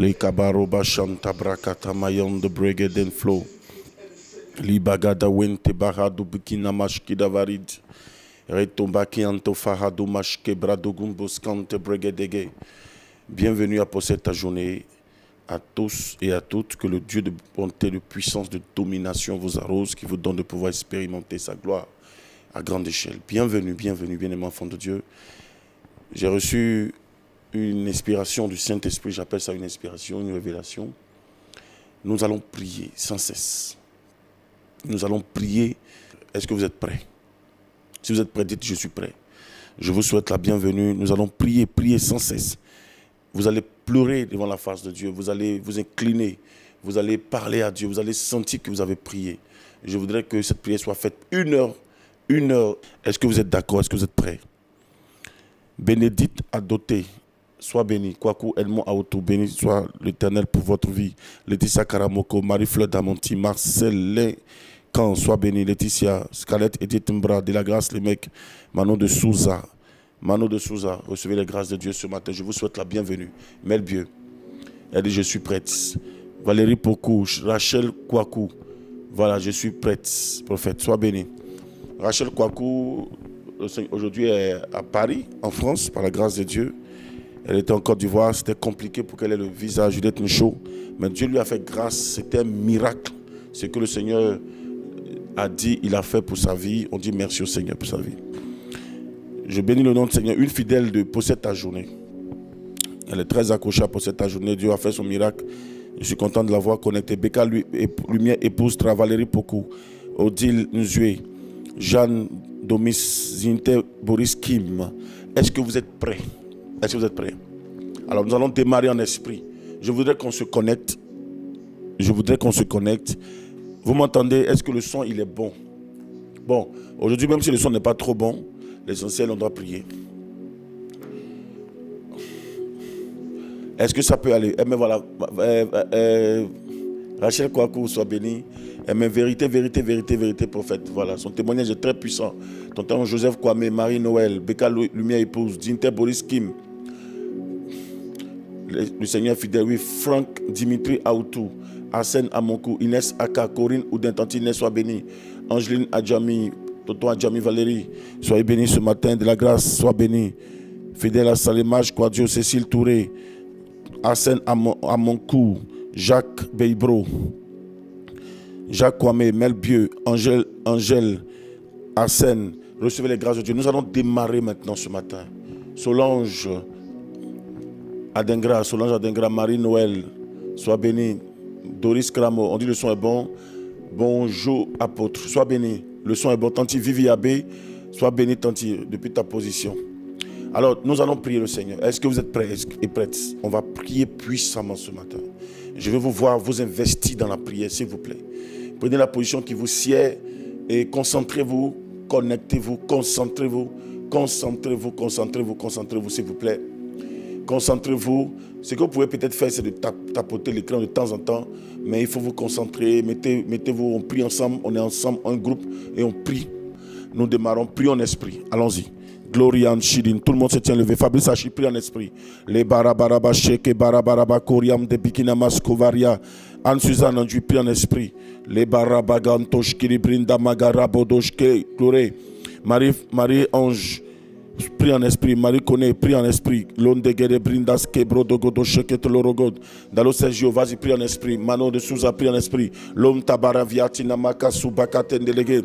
Le kabaroba shanta brakata mayon de bregeden flow. Li bagada wente baradu bikina mashkida varid. Retombaki anto faradu mashke bradogumbos kante bregedege. Bienvenue à possède ta journée à tous et à toutes. Que le Dieu de bonté, de puissance, de domination vous arrose, qui vous donne de pouvoir expérimenter sa gloire à grande échelle. Bienvenue, bienvenue, bien-aimés enfants de Dieu. J'ai reçu une inspiration du Saint-Esprit, j'appelle ça une inspiration, une révélation. Nous allons prier sans cesse. Nous allons prier. Est-ce que vous êtes prêts? Si vous êtes prêts, dites je suis prêt. Je vous souhaite la bienvenue. Nous allons prier, prier sans cesse. Vous allez pleurer devant la face de Dieu. Vous allez vous incliner. Vous allez parler à Dieu. Vous allez sentir que vous avez prié. Je voudrais que cette prière soit faite 1 heure. 1 heure. Est-ce que vous êtes d'accord? Est-ce que vous êtes prêts? Bénédicte Adoté. Sois béni. Kwaku Edmond Aoto. Béni soit l'Éternel pour votre vie. Laetitia Karamoko. Marie-Fleur Damonti. Marcel Quand. Sois béni. Laetitia. Scarlett Edith Mbra. De la grâce les mecs. Manon de Souza. Mano de Souza, recevez les grâces de Dieu ce matin. Je vous souhaite la bienvenue. Melbieu, elle dit je suis prête. Valérie Pokou, Rachel Kwaku, voilà, je suis prête. Prophète, sois béni. Rachel Kwaku, aujourd'hui est à Paris, en France, par la grâce de Dieu. Elle était en Côte d'Ivoire, c'était compliqué pour qu'elle ait le visa Juliette Michaud. Mais Dieu lui a fait grâce, c'était un miracle. Ce que le Seigneur a dit, il a fait pour sa vie. On dit merci au Seigneur pour sa vie. Je bénis le nom du Seigneur. Une fidèle de possède ta journée. Elle est très accrochée à possède ta journée. Dieu a fait son miracle. Je suis content de la voir connectée. Becca Lumière épouse Valérie Pokou. Odile Nzue. Jeanne Domis Zinte Boris Kim. Est-ce que vous êtes prêts? Est-ce que vous êtes prêts? Alors nous allons démarrer en esprit. Je voudrais qu'on se connecte. Je voudrais qu'on se connecte. Vous m'entendez? Est-ce que le son il est bon? Bon, aujourd'hui même si le son n'est pas trop bon, l'essentiel, on doit prier. Est-ce que ça peut aller? Mais voilà. Rachel Kwaku, sois béni. Mais vérité, vérité, vérité, vérité, prophète. Voilà. Son témoignage est très puissant. Tonton Joseph Kwame, Marie-Noël, Becca Lumière épouse, Dinte Boris Kim. Le Seigneur fidèle, oui. Franck Dimitri Aoutou, Arsène Amonkou, Inès Aka, Corinne Oudentanti, Inès, sois béni. Angeline Adjami, Tonton Adjami Valérie, soyez bénis ce matin, de la grâce, sois béni. Fidèle à Salimage, Quadio, Cécile Touré, Arsène Amonkou, Jacques Beibro, Jacques Kwame, Melbieu, Angèle, Arsène, recevez les grâces de Dieu. Nous allons démarrer maintenant ce matin. Solange Adengra, Marie-Noël, sois béni. Doris Kramo, on dit le son est bon. Bonjour apôtre, sois béni. Le son est bon. Tanti Vivi Abbé, sois béni Tanti depuis ta position. Alors nous allons prier le Seigneur. Est-ce que vous êtes prêts et prêtes? On va prier puissamment ce matin. Je vais vous voir vous investir dans la prière, s'il vous plaît. Prenez la position qui vous sied et concentrez-vous, connectez-vous, concentrez-vous, concentrez-vous, concentrez-vous, concentrez-vous, s'il vous plaît. Concentrez-vous. Ce que vous pouvez peut-être faire, c'est de tapoter l'écran de temps en temps, mais il faut vous concentrer. Mettez-vous, on prie ensemble, on est ensemble, un groupe, et on prie. Nous démarrons, prie en esprit. Allons-y. Gloria Shidin, tout le monde se tient levé. Fabrice Hachi, prie en esprit. Les barabaraba sheke barabaraba koriam de bikinamas kovaria. Anne-Suzanne Andui, prie en esprit. Les barabagantosh kiribrinda magarabodoshke gloré. Marie-Ange, prie en esprit. Marie Koné, prie en esprit. Londegere brindas kebro dogodo sheket lorogod. Dalo Sergio, vas-y, prie en esprit. Mano de Souza, prie en esprit. L'homme tabaraviati namaka subakaten délégué.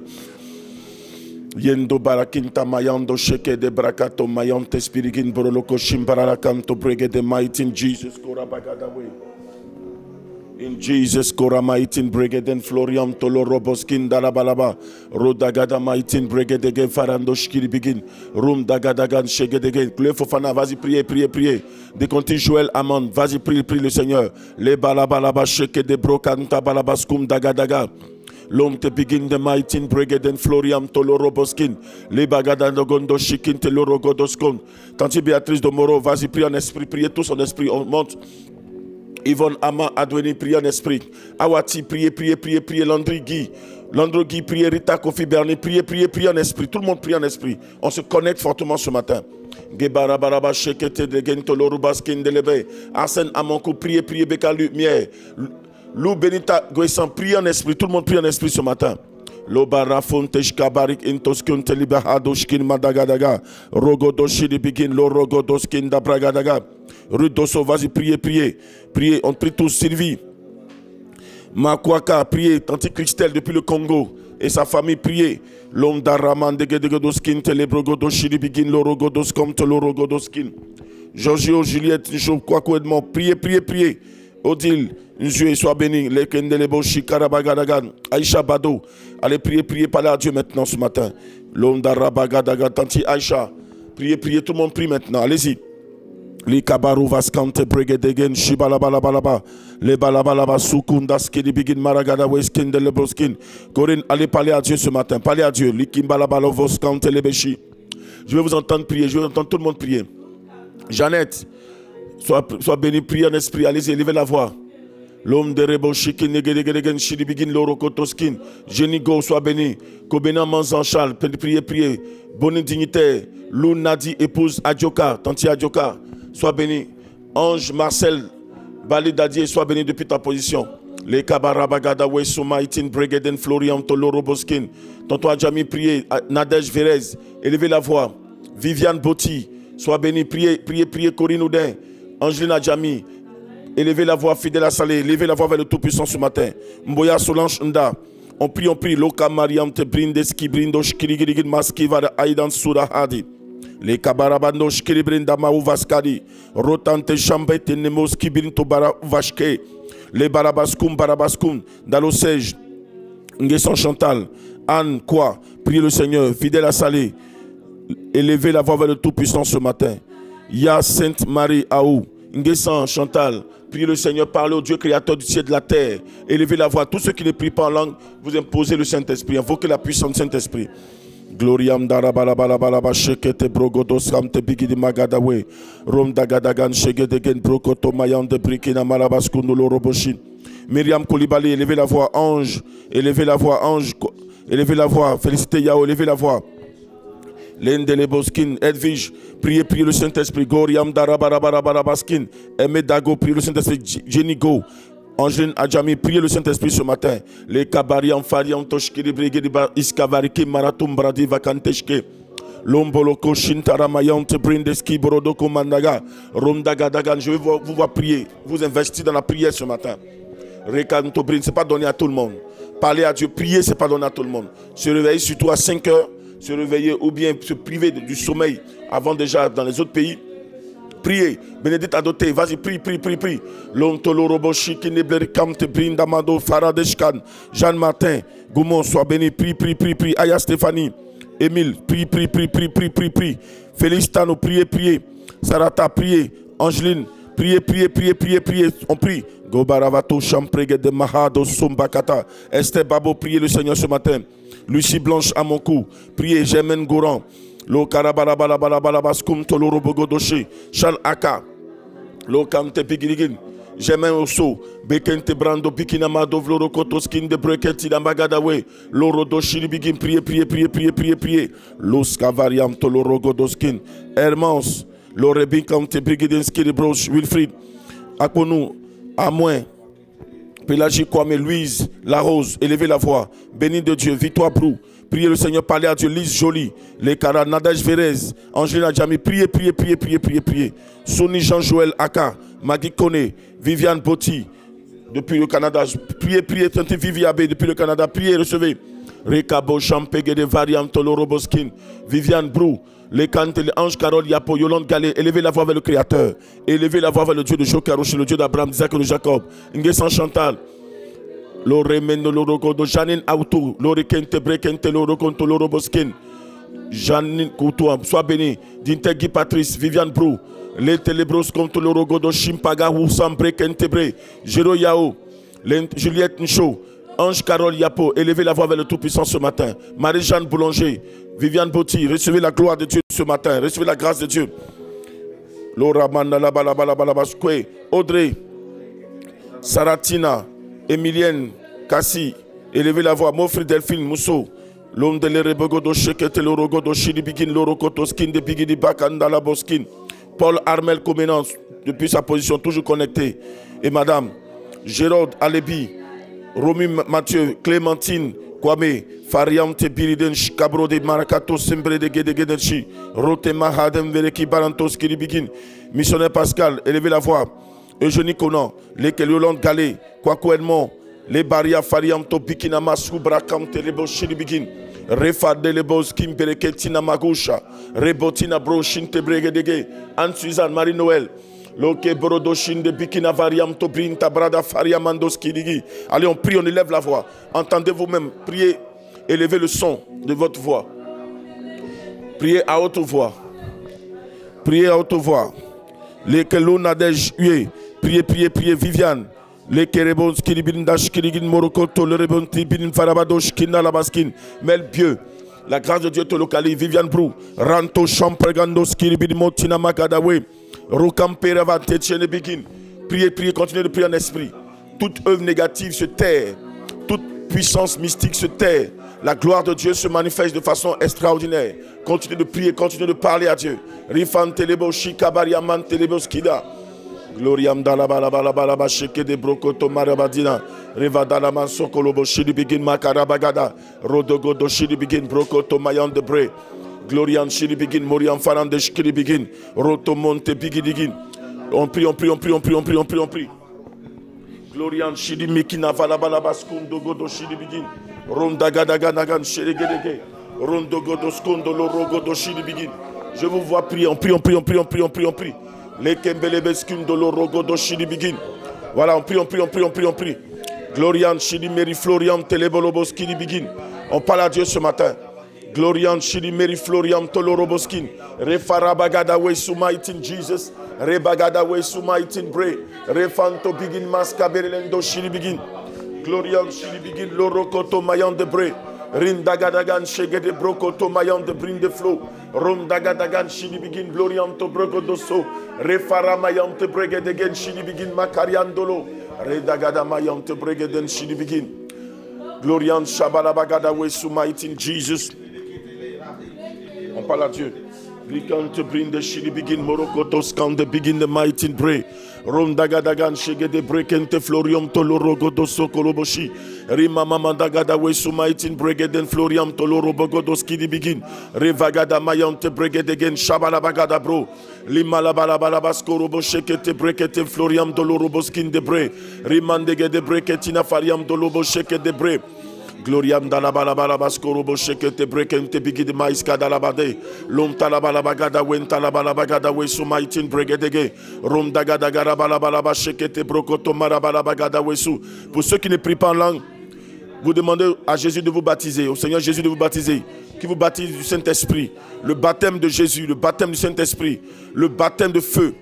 Yendo barakinta mayando sheke de brakato mayante spirigin boroloko shimbaralakanto brege de might in Jesus korabagadawe. In Jesus koramaitin bregeden floriam toloroboskin dalabalaba. Rodagada maitin bregedege farando shkiribigin. Rum dagadagan shegedege. Clé Fofana, vas-y prier, prier, prier. Décompte Joël Amand, vas-y prie, prie le Seigneur. Les balabalaba sheke de brokanta balabaskum dagadaga. L'homme te begin de maitin bregeden floriam toloroboskin. Les bagadan de gondo shikin telorogodoskon. Tanti Béatrice de Moro, vas-y prie en esprit, priez tous en esprit, on monte. Yvonne Ama Adweni, priez en esprit. Awati, priez, priez, priez, priez. Landry Guy, Landrogui, priez. Rita Kofi Bernie, priez, priez, priez en esprit. Tout le monde prie en esprit. On se connecte fortement ce matin. Gebarabaraba shekete de gentolorubaskin de lebe. Arsène Amonko, priez, priez, Beka Lumière. Lou Benita Goissan, priez en esprit. Tout le monde prie en esprit ce matin. Lobara Fontesh Kabarik Intoskun Telibahadoshkin Madagadaga. Rogodoshi de Begin, Lorogodoskin Dabragadaga. Rudoso, vas-y, priez, priez. Priez, on prie tous, Sylvie. Makwaka, priez. Tante Christelle depuis le Congo. Et sa famille, priez. L'homme d'Araman de Gedoskin, Telebrogodoshi de Begin, Lorogodoskom, Telorogodoskin. Giorgio, Juliette, Kwako Edmond, priez, priez, priez. Odile, Dieu soit béni. Lekendelebo, Shikarabagadagan. Aïcha Bado. Allez, priez, priez, parlez à Dieu maintenant ce matin. L'homme d'Arabagadagan, Tanti Aïcha. Priez, priez, tout le monde prie maintenant. Allez-y. Les kabaru vaskante bregedegen shibalabalabalaba les balabalaba sukundaski di bigin maragada weskin de lebroskin. Corinne, allez parler à Dieu ce matin. Parlez à Dieu. Likimbalabalo voskante lebeshi. Je vais vous entendre prier. Je vais entendre tout le monde prier. Jeannette, sois béni, priez en esprit. Allez-y, élevez la voix. L'homme de Rebo Shikin, Negedegen, Shidibigin, Lorokotoskin. Jenigo, sois béni. Kobena Manzan Charles, priez, priez. Bonne dignité. Lou Nadi, épouse Adjoka, Tanti Adjoka. Sois béni. Ange Marcel Bali Dadier, sois béni depuis ta position. Les Kabarabagada Wesuma Itin Bregeden Florian Toloro Boskin. Tonton Adjami, priez. Nadège Vérez, élevez la voix. Viviane Botti, sois béni. Priez, priez, priez. Corinne Oudin. Angeline Adjami, élevez la voix. Fidèle à Salé, élevez la voix vers le Tout-Puissant ce matin. Mboya Solange Nda. On prie. Loka Mariam te brindeski brindosh kirigirigin maski vada aidan sura hadi. Les kabarabandosh kiribrinda maou vaskadi. Rotante chambete nemos kibirinto bara vashke. Les barabaskum. Dalo Sej. Ngesson Chantal. Anne, quoi? Priez le Seigneur. Fidèle à Salé. Élevez la voix vers le Tout-Puissant ce matin. Ya Sainte Marie Aou. Ngesson Chantal. Priez le Seigneur, parlez au Dieu créateur du ciel et de la terre. Élevez la voix. Tous ceux qui ne prient pas en langue, vous imposez le Saint-Esprit. Invoquez la puissance du Saint-Esprit. Gloriam darabalabalaba shekete brogodos ramte bigidi magadawe. Rom dagadagan shegedegen brokoto mayan de brikina malabaskundulo roboshin. Myriam Koulibaly, élevez la voix. Ange, élevez la voix. Ange, élevez la voix. Félicité Yao, élevez la voix. Lendeleboskin, Edwige, priez, priez le Saint-Esprit. Goriam darabarabarabaskin. Emedago, priez le Saint-Esprit. Jenigo, Angeline Adjami, priez le Saint-Esprit ce matin. Les kabariam fariam toshkiri brigediba iskavariki maratum bradi vakanteshke. Lomboloko shintaramayam te brindeski borodoko mandaga. Romdagadagan, je vais vous voir prier. Vous investir dans la prière ce matin. Rekanto brin, c'est pas donné à tout le monde. Parler à Dieu, prier, c'est pas donné à tout le monde. Se réveiller surtout à 5 heures. Se réveiller ou bien se priver du sommeil avant déjà dans les autres pays. Priez. Bénédicte Adoté, vas-y, prie. Lontolo Roboshi, Kineblerikam, te brindamado, Faradeshkan, Jeanne Martin, Goumon, sois béni, prie. Aya Stéphanie, Émile, prie. Félix Tano, priez. Sarata, priez. Angeline, priez. On prie. Gobaravato, Champrege de Mahado, Sombakata. Esther Babo, priez le Seigneur ce matin. Lucie Blanche à mon cou. Priez, Germaine Goran. Lo Karabalabalabalabalabaskum Tolorobogodoshi. Charles Aka. Lo Kamte Pigirigin. Germaine Osso. Bekente Brando Bikinamado Vlorokotoskin de Breketi Dambagadawe. Lorodoshi Bigin. Priez. Los Kavariam Tolorogodoskin. Hermance. Lorebin Kamte Brigidinski de Broche. Wilfried. Akonou. À moins. Pélagie Kwame, Louise, La Rose, élevez la voix. Béni de Dieu, Victoire Brou. Priez le Seigneur, parlez à Dieu. Lise Jolie, les Cara, Nadège Vérez, Angeline Adjami, priez. Sonny Jean-Joël Aka, Magui Kone, Viviane Botti, depuis le Canada. Priez, Tante Vivi Abbé, depuis le Canada. Priez, recevez. Rekabo Champege de Variam Toloro Boskin, Viviane Brou, les Cantes, les Anges Carole Yapo, Yolande Galé, élevez la voix vers le Créateur. Élevez la voix vers le Dieu de Jokaroche, le Dieu d'Abraham, d'Isaac et de Jacob. Ngesan Chantal. Loremeno Lorogodo, Janine Auto, Lorikente Brekente Lorokonto Loroboskin. Janine Koutoua, sois béni. Dinte Guy Patrice, Viviane Brou, les Télébros contre Lorogodo, Chimpaga, Oussam Brekente Bre, Jero Yao, Juliette Ncho. Ange Carole Yapo, élevez la voix vers le Tout-Puissant ce matin. Marie-Jeanne Boulanger, Viviane Botti, recevez la gloire de Dieu ce matin. Recevez la grâce de Dieu. Laura Mandalabalabalabalabasque, Audrey, Saratina, Emilienne, Cassie, Élevez la voix. Mofri Delphine Mousso. L'homme de l'Erebogodo Shekete Lorogodo Shiribigin Lorokoto Skin de Bigidi Bakanda la Boskin. Paul Armel Comenance, depuis sa position, toujours connecté. Et Madame Gérard Alebi, Romy Mathieu, Clémentine Kwame, Fariam Tebiriden, Kabro de Marakato, Sembre de Gedegedechi, Rote Mahadem Vereki Barantos Kiribigin, Missionnaire Pascal, élevez la voix. Eugénie Conan, lesquels Yolande Galé, Kwaku Edmond, les Baria Fariam Topikina Masou Brakam Telebo Shiribigin, Refa Delebos Kim Bereketina Magusha, Rebotina Broshin Tebregedege, Anne-Suzanne Marie-Noël, Loke Borodoshin de Bikina Variam Tobrin Tabrada Faria Mandoski Digi. Allez, on prie, on élève la voix. Entendez vous-même, priez, élevez le son de votre voix. Priez à haute voix. Priez à haute voix. Les Kelou Nadej Hué, priez, priez, priez, Viviane. Les Kerebons Kiribin Dash Kirigin Morokoto, le Rebon Tibin Farabadosh Kinda Labaskin, Mel Bieu. La grâce de Dieu te localise. Viviane Brou, Ranto Champregandos Kiribin Motina Makadawe. Priez, priez, continuez de prier en esprit. Toute œuvre négative se terre. Toute puissance mystique se terre. La gloire de Dieu se manifeste de façon extraordinaire. Continuez de prier, continuez de parler à Dieu. Rifan telebo shikabariaman telebo skida. Gloriam dalabalabalaba sheke de brokoto marabadina. Revadalaman sokolobo shiribigin makarabagada. Rodogodo shiribigin brokoto mayan de bre. Glorian Shiribigin, Morian Faran de Shkiribigin, Rotomonte Bigidigin. On prie, on prie, on prie, on prie, on prie, on prie, on prie. Glorian Shiribikina Valabalabaskundo Godo Shiribigin, Rondagadagan Shirigedege, Rondogodo Skondo Lorogodo Shiribigin. Je vous vois prier, on prie, on prie, on prie, on prie, on prie, on prie. Les Kembelebeskundo Lorogodo Shiribigin. Voilà, on prie, on prie, on prie, on prie, on prie. Glorian Shirimeri Florian Telebolobos Kiribigin. On parle à Dieu ce matin. Glorian Shiri Mary Florian Toloroboskin, Refarabagada way sumaitin Jesus, Rebagada way sumaitin Bre, Refanto Bigin Maskaberelendo Shiri Begin, Glorian Shiri Begin Lorokoto Mayan de Bre, Rindagadagan Shege de Brokoto Mayan de Brin de Flow, Rondagadagan Shiri Begin Glorian to Brokodoso, Refaramayan te Bregedegen Shiri Begin Makariandolo, Redagada Mayan te Bregeden Shiri Begin, Glorian Shabalabagada way sumaitin Jesus. On parle à Dieu. Brikan te bring the shili begin Morokotos can the begin the mighty pray. Rom dagadagan shege de brekente florium toloro godoso koloboshi. Rima mama dagada we sumaitin bregeden florium toloro bogodos kidi begin. Revagada mayante bregedegen shabalabagada bro. Lima la balabalabasco robo shekete brekete florium doloro boskin de bre. Rimandege de breketina fariam dolobo sheke de bre. Gloriam dalabalabasco robo shekete brekente bigi de maiska dalabade. Lom talabalabagada wen talabalabagada we sumaitin bregedege. Rom dagada garabalaba shekete brokoto marabalabagada wesu. Pour ceux qui ne prient pas en langue, vous demandez à Jésus de vous baptiser, au Seigneur Jésus de vous baptiser, qui vous baptise du Saint-Esprit. Le baptême de Jésus, le baptême du Saint-Esprit, le baptême de feu.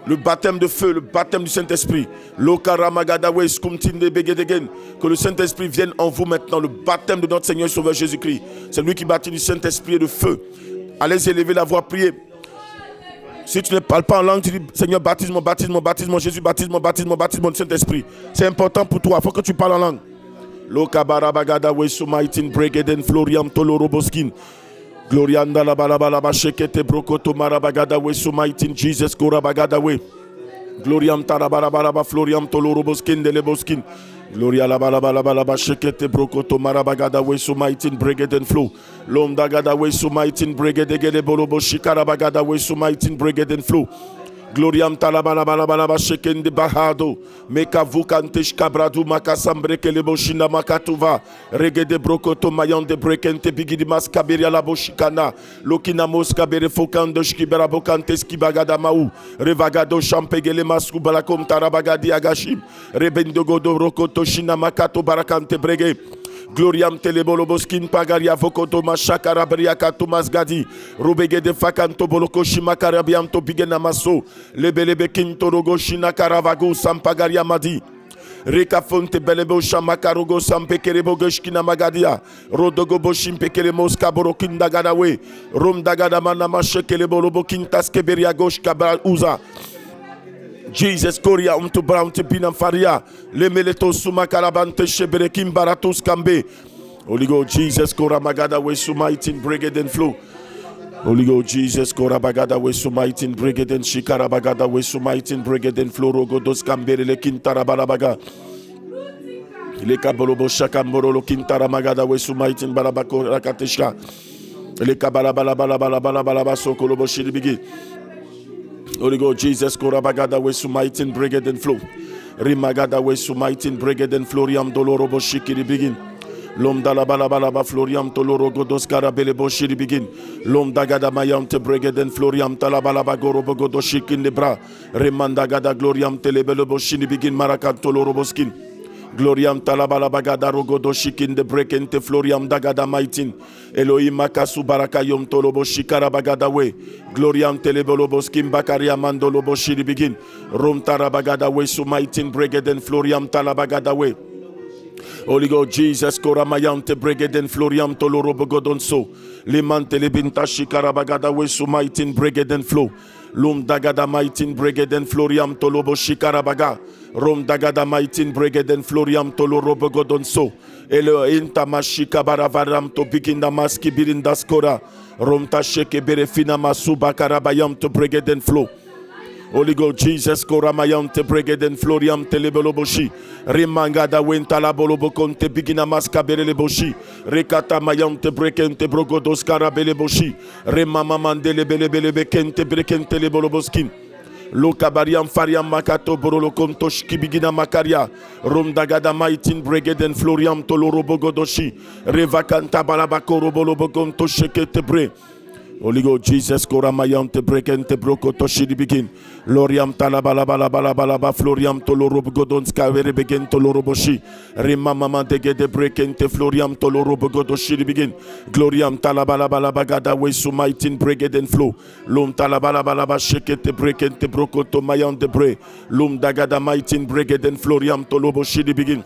Le baptême de feu, le baptême du Saint-Esprit. Que le Saint-Esprit vienne en vous maintenant. Le baptême de notre Seigneur et Sauveur Jésus-Christ. C'est lui qui baptise du Saint-Esprit et de feu. Allez élever la voix, priez. Si tu ne parles pas en langue, tu dis Seigneur, baptise-moi, baptise-moi, baptise-moi, Jésus, baptise-moi, baptise-moi, baptise-moi du Saint-Esprit. C'est important pour toi. Il faut que tu parles en langue. Glorianda la balabala shekete brokoto marabagada we sumaitin Jesus korabagada we. Gloriam tarabalaba floriam toloroboskin de leboskin. Gloria la balabala shekete brokoto marabagada we sumaitin bregeden flow. Lom dagada we sumaitin bregedegede bolobo shikarabagada we sumaitin bregeden flow. Gloriam talabalaba sheken de bahado. Meka vukantesh kabradu makasambre kelebo shina makatuva. Regede brokoto mayan de brekente bigidi maskaberia la boshikana. Lokina moskabere fokando shkibera bokantes kibagada mau. Revagado champegele masku balakom tarabagadi agashim. Rebendogodo rokoto shina makato barakante brege. Gloriam teleboloboskin pagaria vokoto mashakara briaka tumas gadi rubege de fakanto boloko shimakarabiam to bigena maso lebelebe kinto rogo shinakaravago sampagaria madi rekafonte belebo shamakarogo sampekerebo goshkina magadia rodogo boshim pekeremos kaborokinda gadawe rom dagada manama shekele bolobo kintas keberia gosh kabra uza. Jesus Korea to brown to binam faria. Le meleto suma karabante sheberekim baratos kambe. Holy Ghost, Jesus Kora Magada we sumaitin brigade and flow. Holy Ghost, Jesus Kora Bagada we sumaitin brigade and shikara bagada we sumaitin brigade and flow rogodos kambere le kintara balabaga. Le kabolobo shakamborolo kintara magada we sumaitin balabako rakateshka. Le kabala balabala sokolobo shiribigi. Holy Ghost, Jesus Kora Bagada we sumaitin brigade and flow. Rimagada we sumaitin brigade and floriam dolorobo shikiri begin. L'homme d'Alabalaba Floriam Toloro Godos Carabele Boshiri begin. L'homme d'Agada Mayam te Bregeden Floriam Talabalaba Gorobo Godoshik in the bra. Remandagada Gloriam Telebele Boshini begin Maracan Toloro Boskin. Gloriam Talabalabagada Rogodoshik in the break and te Floriam Dagada Maitin. Elohim Makasu Barakayom Tolobo Shikara Bagada way. Gloriam Telebolo Boskin Bakaria Mandolo Boshiri begin. Rom Tarabagada way Sumaitin Bregeden Floriam Talabagada way. Holy Ghost, Jesus Koramayante Bregeden Floriam Toloro Bogodonso Limante Libinta Shikarabagada Wesu Maitin Bregeden Flow Lum Dagada Maitin Bregeden Floriam Tolobo Shikarabaga Rom Dagada Maitin Bregeden Floriam Toloro Bogodonso Elo Inta Mashika Baravaram to Bikinda Maski Birindaskora Rom Tasheke Berefina Masuba Karabayam to Bregeden Flow. Holy Ghost, Jesus Koramayante Bregeden Floriam Teleboloboshi Rimangada Wentala Boloboconte Bigina Mascaberele Boshi Recata Mayante Brekente Brogodos Carabele Boshi Remama Mandele Belebele Bekente Brekente Leboloboskin Loka Bariam Fariam Makato Borolocontosh Kibigina Makaria Romdagada Maitin Bregeden Floriam Toloro Bogodoshi Revacanta Balabacoro Boloboconto Shekete Bre. Holy Ghost, Jesus Koramayante Brekente Brokoto Shidi begin. Loriam Talabalabalaba Floriam Toloro Godonska Vere begin Toloroboshi. Rimama Degede Brekente Floriam Toloro Bogodo Shidi begin. Gloriam Talabalabalabagada Wesumaitin Bregeden Flow. Lum Talabalabalaba Shekete Brekente Brokoto Mayan de Bre. Lum Dagada Maitin Bregeden Floriam Tolobo Shidi begin.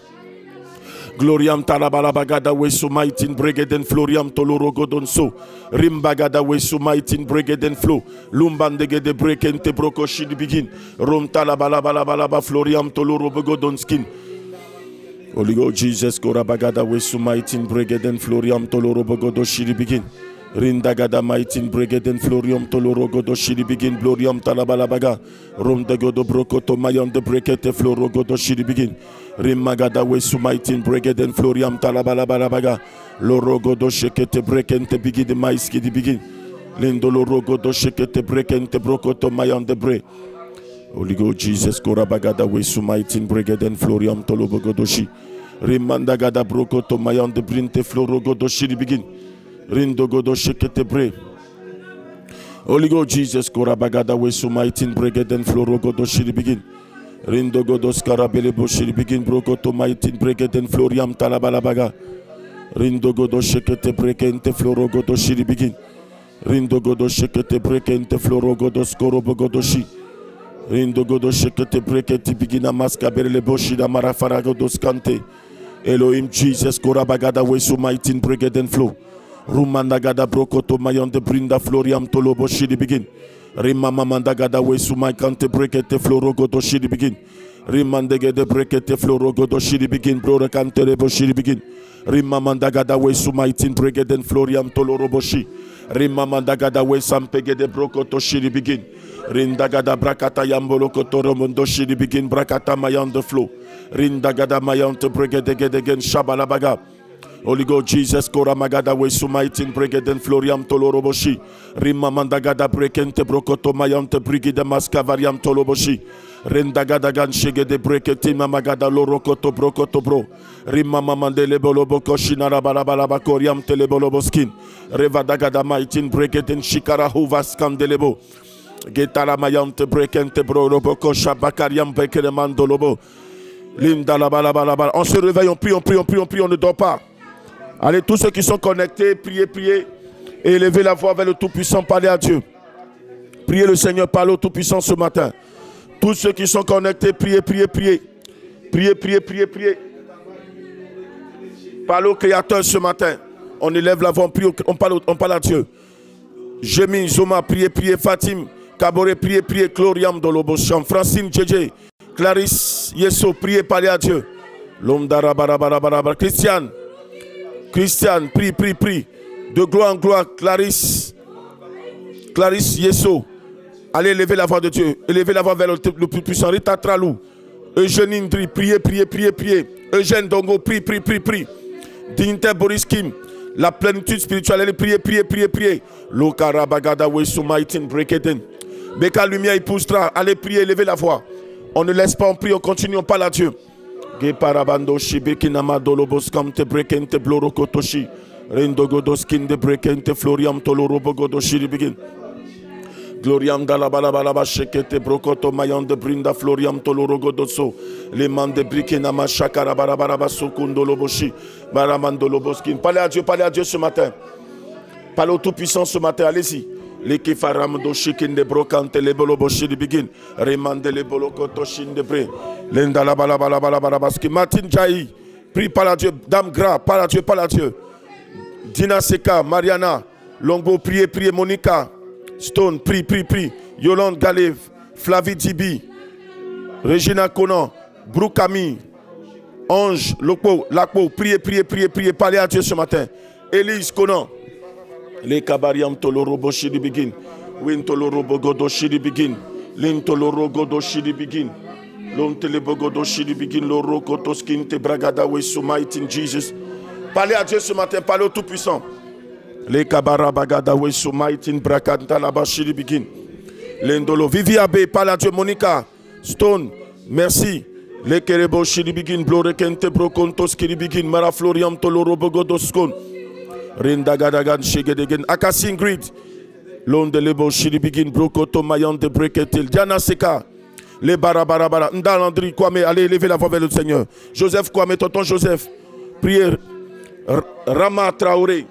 Gloriam Talabalabagada Wesumaitin Bregeden Floriam Toloro Godonso Rimbagada Wesumaitin Bregeden Flow Lumbandegede Brekente Broko Shidi begin Rom Talabalabalaba Floriam Toloro Godonskin. Holy Ghost, Jesus Korabagada Wesumaitin Bregeden Floriam Toloro Bogodo Shidi begin Rindagada Maitin Bregeden Floriam Toloro Godo Shidi begin Gloriam Talabalabaga Rom de Godo Brokoto Mayon de Brekete Floro Godo Shidi begin Rimagada Wesumaitin Bregeden Floriam Talabalabalabaga Loro Godo Shekete Brekente Bigi de Maiski di begin Lindolo Godo Shekete Brekente Brokoto Mayon de Bre. Holy Ghost, Jesus Korabagada Wesumaitin Bregeden Floriam Tolobo Godoshi Rimandagada Brokoto Mayon de Brinte Floro Godo Shidi begin Rindo Godo Shekete Bre. Holy Ghost, Jesus Korabagada Wesumaitin Bregeden Floro Godo Shidi begin Rindo Godos Carabele Boshiri begin Brokoto Maitin Bregeden Floriam Talabalabaga Rindo Godo Shekete Brekente Floro Godoshiri begin Rindo Godo Shekete Brekente Floro Godos Korobo Godoshi Rindo Godo Shekete Brekete Bigina Mascaberele Boshida Marafara Godos Kante Elohim Jesus Korabagada Wesumaitin Bregeden Flow Rumandagada Brokoto Mayon de Brinda Floriam Tolobo Shidi begin Rimama Mandagada Wesumai Kante Brekete Floro Godo Shidi begin Rimandegede Brekete Floro Godo Shidi begin Brora Kante Rebo Shidi begin Rimamandagada Wesumaitin Bregeden Floriam Toloro Boshi Rimamandagada Wesampegede Brokoto Shidi begin Rindagada Brakata Yambolo Kotoro Mondo Shidi begin Brakata Mayan de Flow Rindagada Mayan to Bregedegedegen Shabalabaga. Holy Ghost, Jesus Koramagada Wesumaitin Bregeden Floriam Toloroboshi Rimamandagada Brekente Brokoto Mayante Brigida Mascavariam Toloboshi Rendagada Ganshege de Breketima Magada Lorokoto Brokoto Bro Rimamandele Boloboko Shinarabalaba Koriam Teleboloboskin Revadagada Maitin Bregeden Shikara Huvas Candelebo Getara Mayante Brekente Broloboko Shabakariam Bekeremandolobo Linda la balabala. On se réveille, on prie, on ne dort pas. Allez, tous ceux qui sont connectés, priez, priez. Et élevez la voix vers le Tout-Puissant, parlez à Dieu. Priez le Seigneur, parlez au Tout-Puissant ce matin. Tous ceux qui sont connectés, priez, priez, priez. Priez, priez, priez, priez. Parlez au Créateur ce matin. On élève la voix, on prie, on parle à Dieu. Jémin, Zoma, priez, priez, Fatim. Caboret, priez, priez, Gloriam Doloboscham. Francine Djedje, Clarisse Yesso, priez, parlez à Dieu. L'homme d'Arabarabarabara. Christiane, prie, prie, prie. De gloire en gloire, Clarisse Yesso. Allez, élevez la voix de Dieu. Élevez la voix vers le plus puissant. Rita Tralou. Eugène Indri, priez, priez, priez, priez. Eugène Dongo, prie, prie, prie, prie. Dignité Boris Kim. La plénitude spirituelle, allez, priez, priez, priez, priez. Lokara Bagada Wesu Maitin Brekeden. Beka Lumière épousera. Allez, priez, élevez la voix. On ne laisse pas, on prie, on continue, on parle à Dieu. Ge parabando shibikinama doloboskam te brekente blorokotoshi. Rendogodoskin de brekente floriam tolorobogodoshi begin. Gloriam dalabalaba shekete brokoto mayan de brinda floriam tolorogodoso. Les man de brikinama shakara barabaraba sokundoloboshi. Baramandoloboskin. Parlez à Dieu ce matin. Parlez au Tout-Puissant ce matin, allez-y. Les kifaram do shikin de brokante les boloboshi de begin. Remande les bolokotoshin de bre. Lenda la balabalabalabalabaski. Martin Jaï. Prie, parle à Dieu. Dame Gras, parle à Dieu, parle à Dieu. Dina Seka, Mariana. Longbo, priez, priez. Monica. Stone, prie, prie, prie. Yolande Galev. Flavie Dibi. Regina Conan. Broukami. Ange, Lokpo, Lakpo. Priez, priez, priez, priez. Parlez à Dieu ce matin. Élise Conan. Les kabariam tolorobo shidi begin. Win tolorobo godo shidi begin. Lin toloro godo shidi begin. Lon telebo godo shidi begin. Loro kotoskin te bragada we so mighty in Jesus. Parlez à Dieu ce matin, parlez au Tout-Puissant. Les kabara bagada we so mighty in brakanta la shidi begin. Lendolo Vivi Abe, parlez à Dieu. Monica Stone, merci. Les kerebo shidi begin. Blore kente brokontos kiri begin. Mara floriam tolorobo godo skon. Rindagadagan shigedegen Akasi Ingrid Londe lebo shiribigin brokoto mayan de breketil Diana Seka les barabarabara Ndalandri Kwame, allez élevez la voix vers le Seigneur. Joseph Kwame, tonton Joseph, prière. Rama Traoré,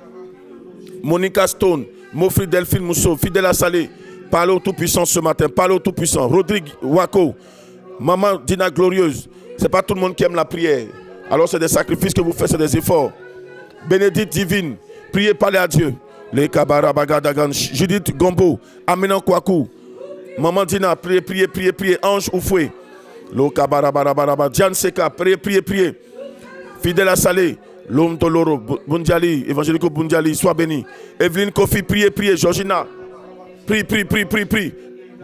Monica Stone, Mofri Delphine Mousso, Fidèle à Salé. Parlez au Tout-Puissant ce matin, parlez au Tout-Puissant. Rodrigue Wako, Maman Dina Glorieuse. C'est pas tout le monde qui aime la prière. Alors c'est des sacrifices que vous faites, c'est des efforts. Bénédicte Divine, priez, parlez à Dieu. Les Kabarabagadagan, Judith Gombo, Aminan Kwaku, Maman Dina, priez, priez, priez, priez. Ange Oufoué, Lo Kabarabarabara, Diane Seka, priez, priez, priez. Fidèle à Salé, L'homme Toloro, Bundiali, Évangélico Bundiali, sois béni. Evelyne Kofi, priez, priez. Georgina, prie, prie, prie, prie, prie.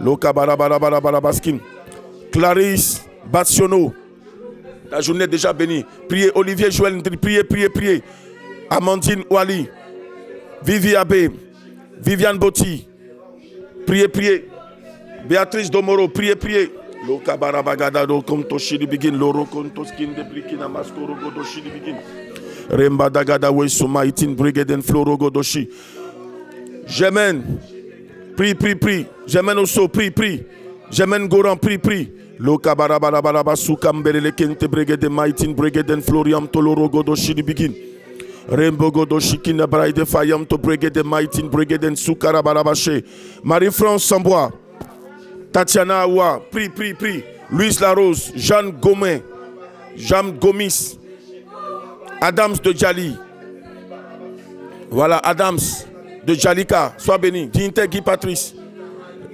Lo Kabarabarabaskin, Clarisse Batsiono, la journée est déjà bénie. Priez, Olivier Joël, priez, priez, priez. Amandine Ouali, Vivi Abbé, Viviane Botti, priez, priez. Béatrice Domoro, priez, priez. Lo kabarabagada do konto shiri begin. Loro konto skin de brikina maskoro godo shiri begin. Remba dagada we sumaitin brigade floro godoshi. J'aimène, prie, prie, prie. J'aimène Osso, prie, prie. J'aimène Goran, prie, prie. Lo kabarabarabara sukambere le kente brigade maitin brigade floriam toloro godo shiri begin. Rembo godo shikina braide fayam to brigade maitin brigade sukarabarabashe. Marie-France Sambois, Tatiana Awa, prie, prie, prie. Louise Larose, Jeanne Gomet, Jeanne Gomis, Adams de Djali. Voilà, Adams de Djalika, sois béni. Dignité Guy Patrice,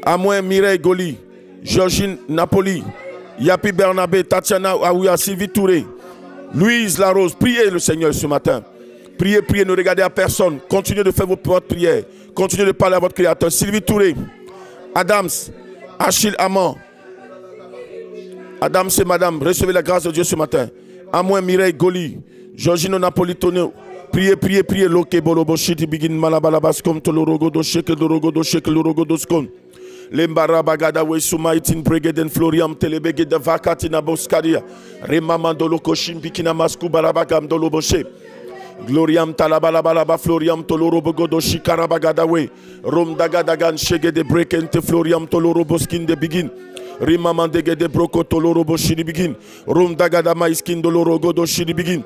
Amoin Mireille Goli, Georgine Napoli, Yapi Bernabé, Tatiana Aouya, Sylvie Touré, Louise Larose. Priez le Seigneur ce matin. Priez, priez, ne regardez à personne. Continuez de faire votre prière. Continuez de parler à votre Créateur. Sylvie Touré, Adams, Achille Amand. Adams et Madame, recevez la grâce de Dieu ce matin. Amoin Mireille Goli, Georgino Napolitano. Priez, priez, priez. Loke bolobo shiti begin malabalabas comme tolorogo do sheke lorogo do sheke lorogo do skon. Lembara bagada we sumaitin brigade Floriam telebege de vakatina boskaria. Remamandolo koshim bikina masku barabagam doloboshe. Gloriam talabalabalaba Floriam tolorobo godo shikarabagada we. Rom dagadagan shege de brekente Floriam tolorobo skin de begin. Rimamandege de broko tolorobo shiri begin. Rom dagada maiskin doloro godo shiri begin.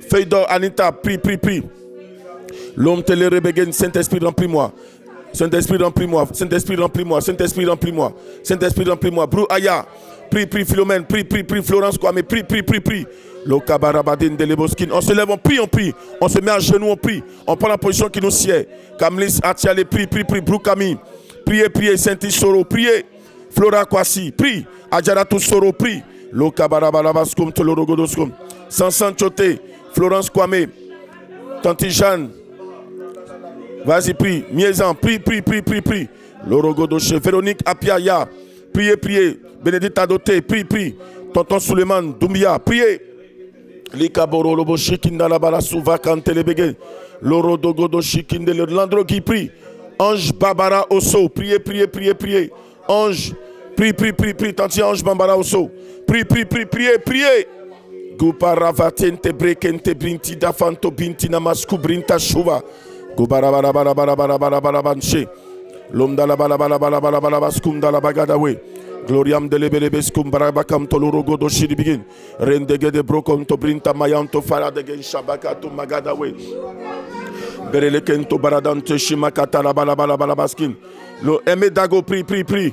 Feydor Anita, prie, prie, prie. L'homme télérebegen, Saint-Esprit remplis-moi. Saint-Esprit remplis-moi. Saint-Esprit remplis-moi. Saint-Esprit remplis-moi. Saint-Esprit remplis-moi. Brou Aya, prie, prie, Philomène, prie, prie, prie, Florence Kwame, prie, prie, prie, prie. On se lève, on prie, on prie. On se met à genoux, on prie. On prend la position qui nous sied. Kamlis Atiale, prie, prie, prie. Brou Camille, Priez, priez, Saint-Isoro, priez. Flora Kwasi, prie. Adjaratou Soro, prie. Loka Barabarabaskum, Tolorogodoskum. Sansan Chote, Florence Kwame, Tanti Jeanne. Vas-y, prie. Miezan, prie, prie, prie, prie, prie. Lorogodoche, Véronique Apiaya, priez, priez. Bénédicte Adoté, prie, prie. Tonton Suleiman, Doumbia, priez. Likaboro Lobo Shikinda la Balasu Vakante Lebege. Loro Dogodo Shikinde Landro qui prie. Ange Barbara Osso, priez, priez, priez, priez. Ange, prie, prie, prie, prie. Tanti Ange Barbara Osso, prie, prie, prie, priez, priez. Guparavaten brekente brinti dafanto binti namasku brinta shuva. Gubarabarabarabarabarabarabanche. Lomdala balabalabalabalabaskum dala bagadawe. Gloriam de lebelebeskum barabakam tolorogo do shiribigin. Rendege de brokom to brinta mayanto faradegen shabakato magadawe. Berelekento baradante shimakata la balabalabaskin. Lo emedago pri pri pri.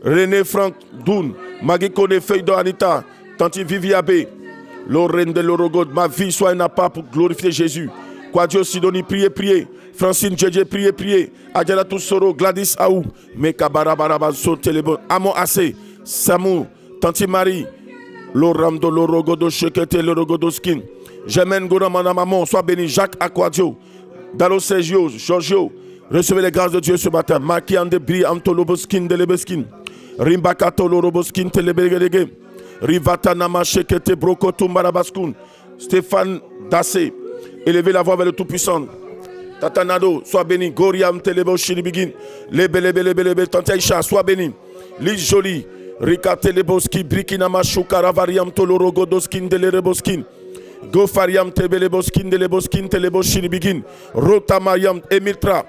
René Franck Doun. Magikone Feuille Anita. Tanti Viviabe. Lorraine de l'Orogod, ma vie soit un appât pour glorifier Jésus. Quadio Sidoni, priez, priez. Francine Djedje, priez, priez. Adjalatou Soro, Gladys Aou, Meka Barabaraba, Sotelebo, Amon Assé, Samou, Tanti Marie, Loram de l'Orogodo, Chekete, l'Orogodo Skin. J'amène Goram Manamamon, sois béni, Jacques Aquadio, Dalo Sergio, Giorgio. Recevez les grâces de Dieu ce matin. Maki Andebri, Antoloboskin, Delebeskin. Rimbakato, Loroboskin, Telebegedege. Rivata Nama Shekete Broko Tumbarabaskun. Stéphane Dassé. Élevez la voix vers le Tout-Puissant. Tatanado, sois béni. Goriam Telebo Shiribigin. Lebelebelebelebe. Tantaïcha, sois béni. Lise Jolie. Rika Teleboski. Brikinama Shukaravariam Tolorogodoskin Delereboskin. Gofariam Tebeleboskin Deleboskin Telebo Shiribigin. Rotamariam Emiltra.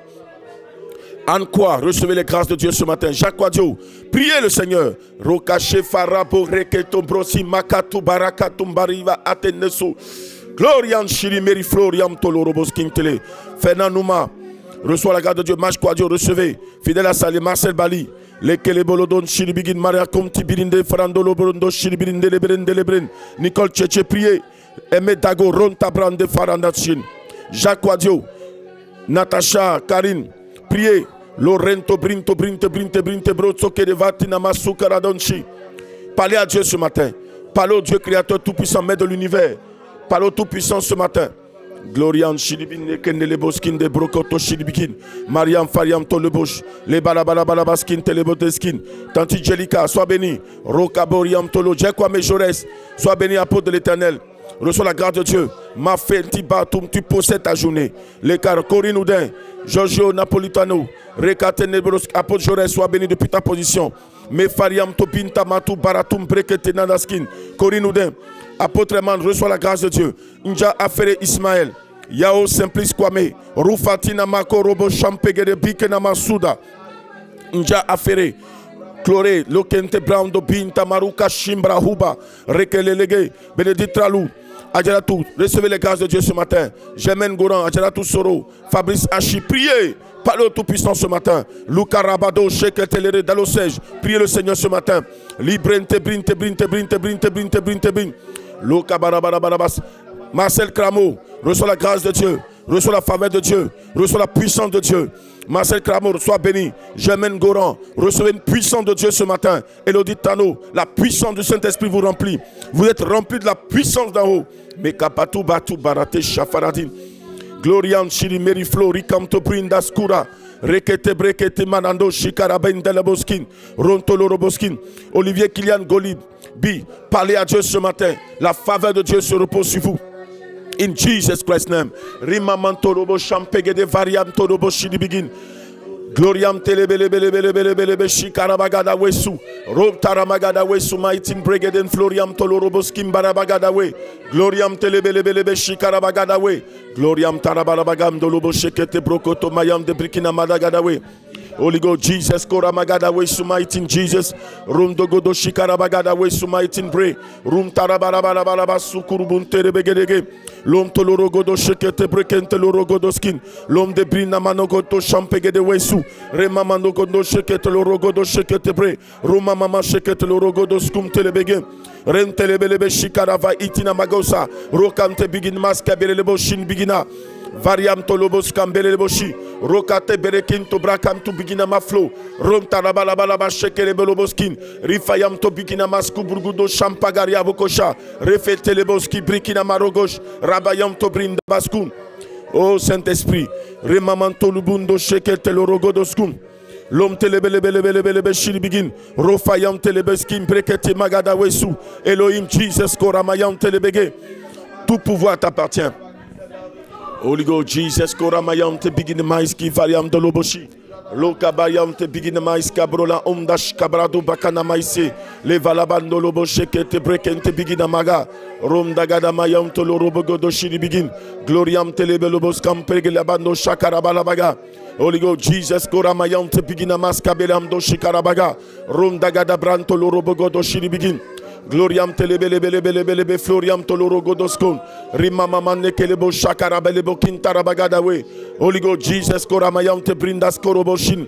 Anne-Quoi, recevez les grâces de Dieu ce matin. Jacques Quadio, priez le Seigneur. Rokache Farabo Reketo Brosi Makatu Barakatum Bariva Ateneso. Glorian Shiri Meri Floriam Tolorobos Kintele. Fernand Nouma, reçois la grâce de Dieu. Mach Quadio, recevez. Fidèle à Salé, Marcel Bali. Lekele Bolodon Shiribigin Maria Comti Birinde Frandolo Borondo Shiribirinde Lebren. Nicole Tchétché, priez. Aimé Dago Ronta Brande Farandachin. Jacques Quadio, Natacha Karine. Priez. Lorento Brinto Brinte Brotso Kedevatina Masuka Radonchi. Parlez à Dieu ce matin. Parlez au Dieu créateur tout-puissant, maître de l'univers. Parlez au tout-puissant ce matin. Glorian Shilibin Kendeleboskin de Brokoto Shilibikin. Mariam Fariam Tolebosh. Les Balabalabaskin Teleboteskin. Tanti Jelika, sois béni. Rokaboriam Tolo. Jekwame Jores. Sois béni, apôtre de l'éternel. Reçois la grâce de Dieu. Ma Batum, tu possèdes ta journée. L'écart Corinne Oudin, Giorgio Napolitano, Rekatene, apôtre Jaurès, sois béni depuis ta position. Mefariam Topinta Matou Baratum Brekete Nadaskin, Corinne Oudin, apôtre Eman, reçois la grâce de Dieu. Nja Afere Ismaël, Yao Simplice Kwame, Rufatina Mako Robo Champegede Bikenama Souda, Nja Afere. Chloré, Lokente Brown do Binta Maruka Shimbra Huba, Rekelelege, Bénédicte Tralou, Adjalatou, recevez les grâces de Dieu ce matin. Jemen Goran, Adjalatou Soro, Fabrice Hachi, priez, parlez au Tout-Puissant ce matin. Luca Rabado, Sheketelere, Dalosej, priez le Seigneur ce matin. Librente, Brinte, Luca Barabarabas, Marcel Cramo, reçois la grâce de Dieu, reçois la faveur de Dieu, reçois la puissance de Dieu. Marcel Cramo, sois béni. Germaine Goran, recevez une puissance de Dieu ce matin. Elodie Tano, la puissance du Saint-Esprit vous remplit. Vous êtes remplis de la puissance d'en haut. Mekapatu Batu Barate Shafaradin. Glorian Chiri Meriflo, Rikamto Brindaskura. Rekete Brekete Manando, Shikaraben Delaboskin, Rontoloroboskin, Olivier Kylian Golib, Bi. Parlez à Dieu ce matin. La faveur de Dieu se repose sur vous. In Jesus Christ's name. Rimamantorobo Champegede Variam Torobo Shidibigin. Gloriam Telebelebelebelebelebe Shikarabagada Wesu. Rob Taramagada Wesu Maitin Bregeden Floriam Toloroboskim Barabagada We. Gloriam Telebelebelebe Shikarabagada We. Gloriam Tarabarabagam Dolobo Shekete Brokoto Mayam de Brikina Madagada We. Holy God, Jesus, Koramagada we sumaitin Jesus, Rum Dogodo Shikarabagada we sumaitin Bre, Rum Tarabarabarabara Sukurubun Terebegedege, Lom Tolorogodo Shekete Brekente Lorogodoskin, Lom de Brina Manogoto Champegede Wesu, Remamanogodo Shekete Lorogodo Shekete Bre, Ruma Mama Shekete Lorogodoskum Telebege, Rentelebelebe Shikarava Itina Magosa, Rokante Bigin Maskabelebo Shin Bigina. Variam Tolobos Kambeleboshi, Rokate Berekin to Brakam to Bigina Maflo, Rom Tarabalaba Shekere Beloboskin, Rifayam to Bigina Masku Burgudo Champagaria Bokosha, Refe Teleboski Brikina Marogosh, Rabayam to Brinda Baskun. Oh Saint-Esprit, Remamanto Lubundo Shekel Telorogodoskum. L'homme telebelebelebelebelebe shilibigin, Rofayam telebeskim brekete magada wesu, Elohim Jesus koramayam telebege. Tout pouvoir t'appartient. Holy Ghost Jesus koramayam te bigin maiski variam de loboshi. Lokabayam te bigin maiska brola omdash kabrado bakana maise. Le valabando loboshe ke te breken te bigin maga. Rom dagada mayam to lorobogo do shilibigin. Gloriam telebelobos kampregelabando shakarabalabaga. Holy Ghost, Jesus, Koramayam te bigina maskabelam do shikarabaga. Rum dagada branto lorobogo do shiribigin. Gloriam telebelebelebelebe floriam tolorogo doskon. Rimamamane kelebo shakarabelebo kintarabagada we. Holy Ghost, Jesus, Koramayam te brindas koroboshin.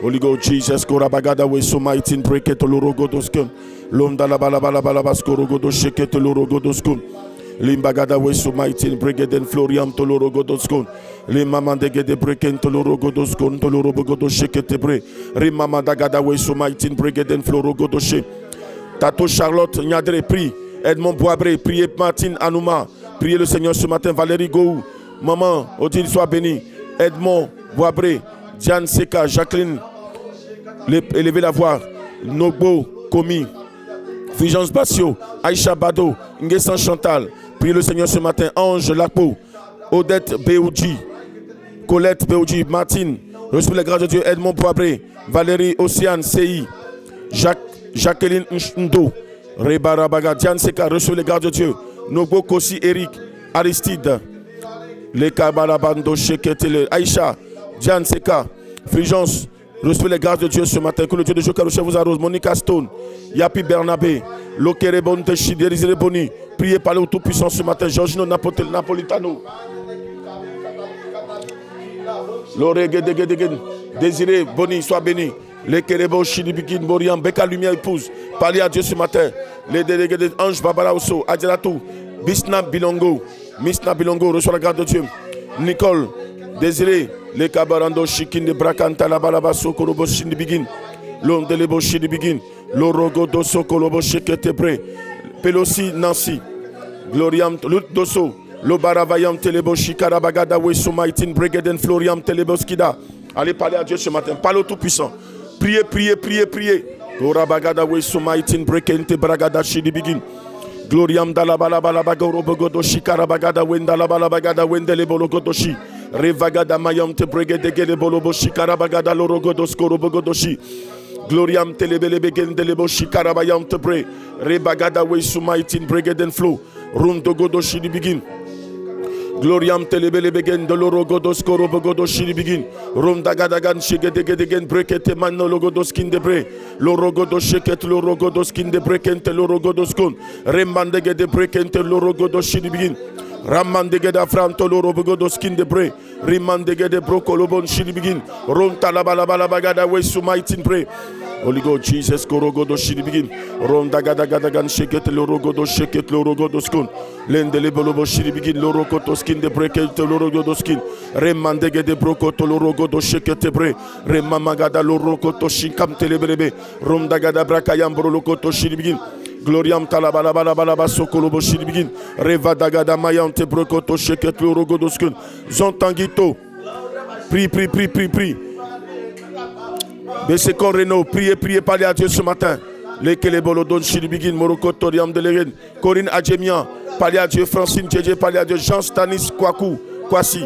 Holy Ghost, Jesus, Korabagada we so mighty in break it lorogo doskon. Londa la balabalabas korogo do sheket lorogo doskon. Limbagada we so mighty in brigade floriam tolorogo doskon. Limamandege de breken tolorogo doskon tolorogo do sheket bre. Rimamandagada we so mighty in brigade florogo do she. Tato Charlotte Nyadre prie. Edmond Boisbré, priez Martine Anouma. Priez le Seigneur ce matin. Valérie Gou. Maman, Odile soit bénie. Edmond Boisbré. Diane Seka, Jacqueline. Élevez la voix. Nogbo Komi. Fulgence Bassio. Aïcha Bado. Nguessan Chantal. Priez le Seigneur ce matin. Ange Lapo. Odette Beoudji. Colette Beoudji. Martine. Recevez la grâce de Dieu. Edmond Boisbré. Valérie Océane CI. Jacqueline Ndo. Rebarabaga. Diane Seka. Recevez les grâces de Dieu. Nogbo Kossi Eric. Aristide. Les Kabalabando Sheketele. Aïcha. Diane Seka. Fulgence. Recevez les grâces de Dieu ce matin. Que le Dieu de Jokalouche vous arrose. Monica Stone. Yapi Bernabé. Lokere Bontechi. Dérisere Boni. Priez par le Tout-Puissant ce matin. Georgino Napolitano. L'Oregedegedegen. Désiré Boni. Sois béni. Les Kerebo Shidibikine Borian. Beka Lumière épouse. Parlez à Dieu ce matin. Les délégués d'Ange Babara Osso. Adjelatou. Bisna Bilongo. Misna Bilongo. Reçois la grâce de Dieu. Nicole. Désiré. Les Kabarando Shikin de Brakanta la Balaba Sokolobo Shindibigin. L'homme de Lebo Shidibigin. L'Orogo do Sokolobo Sheketebre. Pelosi Nancy. Gloriam Lut Doso. Lobaravayam Telebo Shikarabagada Weso Maitin Brigade Floriam Teleboskida. Allez parler à Dieu ce matin. Parle au Tout-Puissant. Priez, priez, priez, priez. Gorabagada Weso Maitin Brekente Bragada Shidibigin. Gloriam Dalabalabalabaga Robogodo Shikarabagada Wendalabalabagada Wendelebologodoshi. Revagada mayam te brigade gele bolobo shikarabagada lorogodo skorobogodoshi. Gloriam telebelebegen delebo shikarabayam te bre. Rebagada we sumaitin brigade and flow. Rundogodoshi di begin. Gloriam telebelebegen delorogodo skorobogodoshi di begin. Rundagadagan shigedegedegen brekete manologodoskin de bre. Lorogodo sheket lorogodoskin de brekente lorogodoskon. Rembandege de brekente lorogodoshi di begin. Ramandege da franto loro bogodo skin de bre. Rimandege de brokolobon shidibigin. Ronta la balabala bagada we sumaitin bre. Holy God Jesus korogodo shidibigin. Ronda gada gada gan sheket lorogodo sheket lorogodo skun. Lendele bolobo shidibigin lorogodo skin de breket lorogodo skin. Remandege de brokoto lorogodo sheket bre. Remamagada lorogodo shinkam telebrebe. Ronda gada brakayam brologodo shidibigin. Gloriam talabalabalabalaba sokolobo shidibigin. Revadagada mayante brokoto sheket lorogodoskun. Zontangito. Prie, prie, prie, prie, prie. Bessekon Reno, priez, priez, parlez à Dieu ce matin. Lekele bolodon shidibigin morokoto riam de l'Eren. Corinne Adjemian, parlez à Dieu. Francine Djedje, parlez à Dieu. Jean Stanis Kwaku, Kwasi.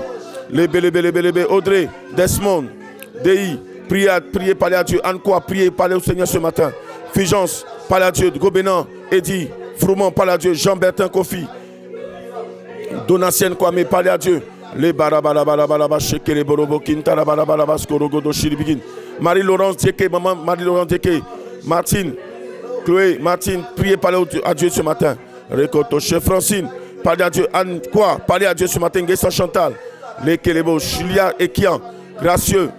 Lebelebelebelebe, Audrey, Desmond, Dei, priez, parlez à Dieu. Anne-Quoi, priez, parlez au Seigneur ce matin. Fulgence, parle à Dieu. Gobenan, Eddie, Froumont, parle à Dieu. Jean-Bertin Kofi, Donatien Kwame, parle à Dieu. Les barabalabalaba, shekere borobo, kintarabalaba, skorogodo, shiribigin. Marie-Laurence Dieke, maman, Marie-Laurence Dieke, Martine, Chloé, Martine, priez, parlez à Dieu ce matin. Récoto, chef Francine, parlez à Dieu. Anne, quoi? Parlez à Dieu ce matin. Guessa Chantal, les Kelebo, Julia Ekian, Gracieux,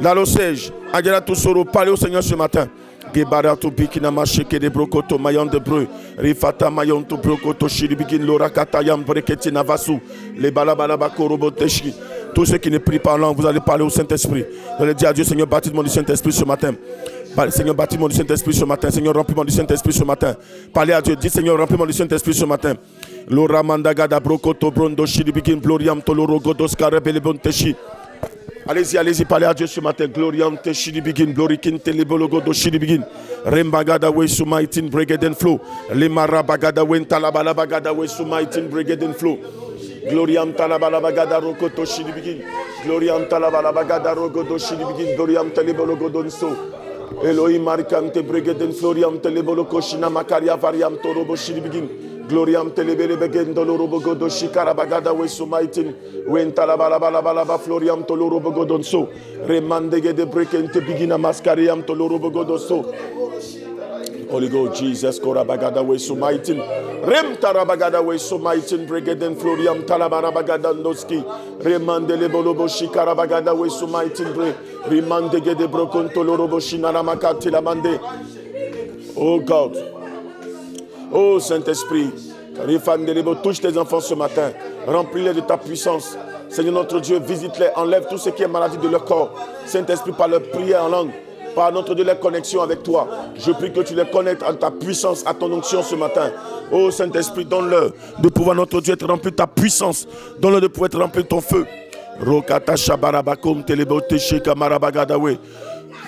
Lalo Sège, Adjela Toussoro, parlez au Seigneur ce matin. Gebarato bikina masheke de brokoto mayon de breu. Rifata mayon to brokoto shiribigin lora katayam breketi navasu. Les balabalaba koroboteshi. Tous ceux qui ne prient pas en langue, vous allez parler au Saint-Esprit. Vous allez dire à Dieu, Seigneur, baptise-moi du Saint-Esprit ce matin. Seigneur, baptise-moi du Saint-Esprit ce matin. Seigneur, remplis-moi du Saint-Esprit ce matin. Parlez à Dieu, dis Seigneur, remplis-moi du Saint-Esprit ce matin. Lora mandagada brokoto brondo shiribigin gloriam toloro godos karabelebon teshi. Allez-y, allez-y, parlez à Dieu ce matin. Gloriam te shiribigin, glorikin te lebologo do shiribigin. Rembagada we sumaitin bregeden flow. Lemara bagada wen talabala bagada we sumaitin bregeden flow. Gloriam talabala bagada rokoto shiribigin. Gloriam talabala bagada rogodo shiribigin. Gloriam telebologo donso. Elohim marikam te bregeden floriam telebologo shina makaria variam torobo shiribigin. Gloriam telebele begen dolorobo godo shikara bagada we sumaitin. Wen talabala balaba floriam tolorobo godonso. Remandege de brekente bigina maskariam tolorobo godoso. Holy Ghost, Jesus, Korabagada we sumaitin. Rem tarabagada we sumaitin. Bregeden floriam talabara bagada noski. Remandele bolobo shikara bagada we sumaitin bre. Remandege de brokonto lorobo shinana makati la mande. Oh God. Oh Saint-Esprit. Rifandelebo, touche tes enfants ce matin. Remplis-les de ta puissance. Seigneur notre Dieu, visite-les. Enlève tout ce qui est maladie de leur corps. Saint-Esprit, par leur prière en langue. Par notre Dieu, les connexions avec toi. Je prie que tu les connectes à ta puissance, à ton onction ce matin. Oh Saint-Esprit, donne-leur de pouvoir, notre Dieu, être rempli de ta puissance. Donne-leur de pouvoir être rempli de ton feu. Rokata shabarabakum telebote shika marabagadawe.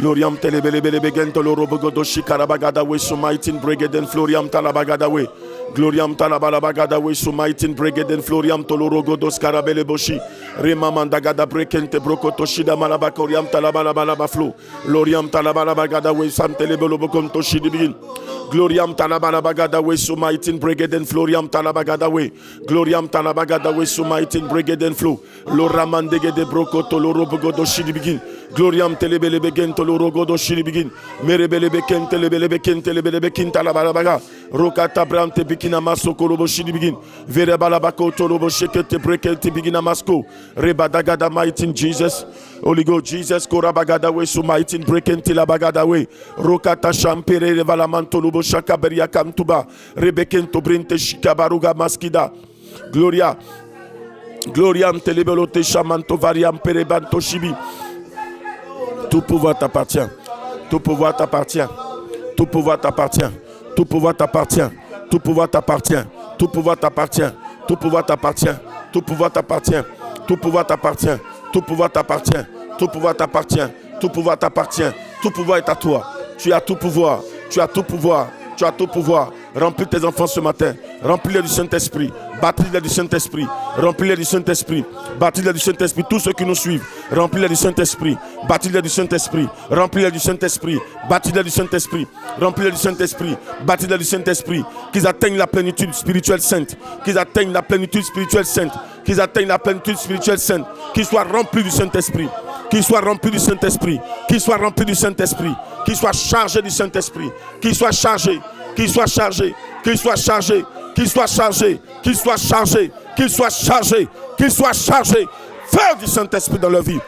Gloriam telebelebelebegento lorobogodo shikarabagadawe sumaitin bregeden floriam talabagadawe. Gloriam talabalabagadawe sumaitin bregeden floriam tolorogodo skarabeleboshi. Remamandagada brekente brokotoshida malabakoriam talabalabalabaflo. Loriam talabalabagadawe samtelebolobokonto shidibin. Gloriam talabalabagadawe sumaitin bregeden floriam talabagadawe. Gloriam talabagadawe sumaitin bregeden flo. Loramandege de brokoto lorobogodo shidibin. Gloriam telebelebegen tolorogodo shidibin. Merebelebeken telebelebeken telebelebeken talabalabaga. Rokata brante bikina maso korobo shidibin. Verebalabako torobo shekete brekete bigina masko. Rebadagada mighty Jesus. Holy Ghost, Jesus korabagada we sumaitin brekente labagada we. Rokata shampere revalamanto lobo shakaberia kamtuba. Rebekento brinte shikabaruga maskida. Gloria. Gloriam telebelote shamanto variam perebanto shibi. Tout pouvoir t'appartient. Tout pouvoir t'appartient. Tout pouvoir t'appartient. Tout pouvoir t'appartient. Tout pouvoir t'appartient. Tout pouvoir t'appartient. Tout pouvoir t'appartient. Tout pouvoir t'appartient. Tout pouvoir t'appartient. Tout pouvoir t'appartient. Tout pouvoir t'appartient. Tout pouvoir t'appartient. Tout pouvoir est à toi. Tu as tout pouvoir. Tu as tout pouvoir. Tu as tout pouvoir. Remplis tes enfants ce matin. Remplis-les du Saint-Esprit. Baptise-les du Saint-Esprit. Remplis-les du Saint-Esprit. Baptise-les du Saint-Esprit. Tous ceux qui nous suivent. Remplis-les du Saint-Esprit. Baptise-les du Saint-Esprit. Remplis-les du Saint-Esprit. Baptise-les du Saint-Esprit. Remplis-les du Saint-Esprit. Baptise-les du Saint-Esprit. Qu'ils atteignent la plénitude spirituelle sainte. Qu'ils atteignent la plénitude spirituelle sainte. Qu'ils atteignent la plénitude spirituelle sainte. Qu'ils soient remplis du Saint-Esprit. Qu'ils soient remplis du Saint-Esprit. Qu'ils soient remplis du Saint-Esprit. Qu'ils soient chargés du Saint-Esprit. Qu'ils soient chargés. Qu'ils soient chargés. Qu'ils soient chargés. Qu'ils soient chargés. Qu'ils soient chargés. Qu'ils soient chargés. Qu'ils soient chargés. Feu du Saint-Esprit dans leur vie.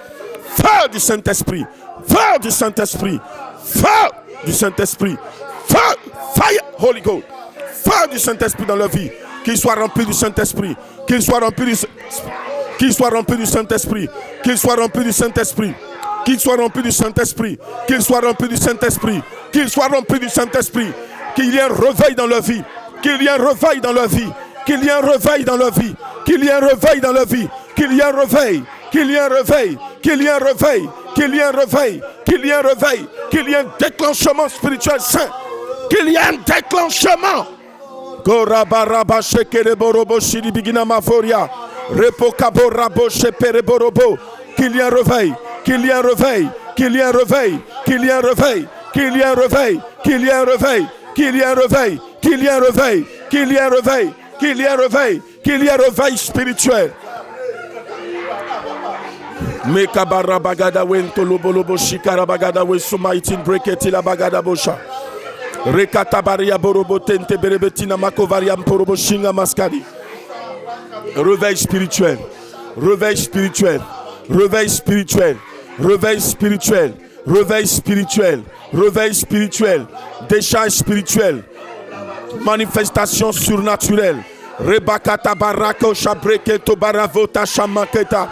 Feu du Saint-Esprit. Feu du Saint-Esprit. Feu du Saint-Esprit. Feu. Fire. Holy Ghost. Feu du Saint-Esprit dans leur vie. Qu'ils soient remplis du Saint-Esprit. Qu'ils soient remplis du Saint-Esprit. Qu'ils soient remplis du Saint-Esprit. Qu'ils soient remplis du Saint-Esprit. Qu'ils soient remplis du Saint-Esprit. Qu'ils soient remplis du Saint-Esprit. Qu'ils soient remplis du Saint-Esprit. Qu'il y ait un réveil dans leur vie. Qu'il y ait un réveil dans leur vie. Qu'il y ait un réveil dans leur vie. Qu'il y ait un réveil dans leur vie. Qu'il y ait un réveil. Qu'il y ait un réveil. Qu'il y ait un réveil. Qu'il y ait un réveil. Qu'il y ait un réveil. Qu'il y ait un déclenchement spirituel saint. Qu'il y ait un déclenchement. Gorabaraba shekereborobo shiribigina maforia. Repokabo shepereborobo. Qu'il y ait un réveil. Qu'il y ait un réveil. Qu'il y ait un réveil. Qu'il y ait un réveil. Qu'il y ait un réveil. Qu'il y ait un réveil. Qu'il y ait un réveil. Qu'il y ait un réveil. Qu'il y ait un réveil. Qu'il y ait un réveil. Qu'il y ait un réveil spirituel. Mekabara bagada wento lobolobo shikara bagada we sumaitin breketi la bagada bosha. Rekatabaria borobo tente berebetina makovariam porobo shinga maskadi. Réveil spirituel. Réveil spirituel. Réveil spirituel. Réveil spirituel. réveil spirituel, réveil spirituel, décharge spirituelle, manifestation surnaturelle. Rebakata barako shabreketo baravota shamaketa.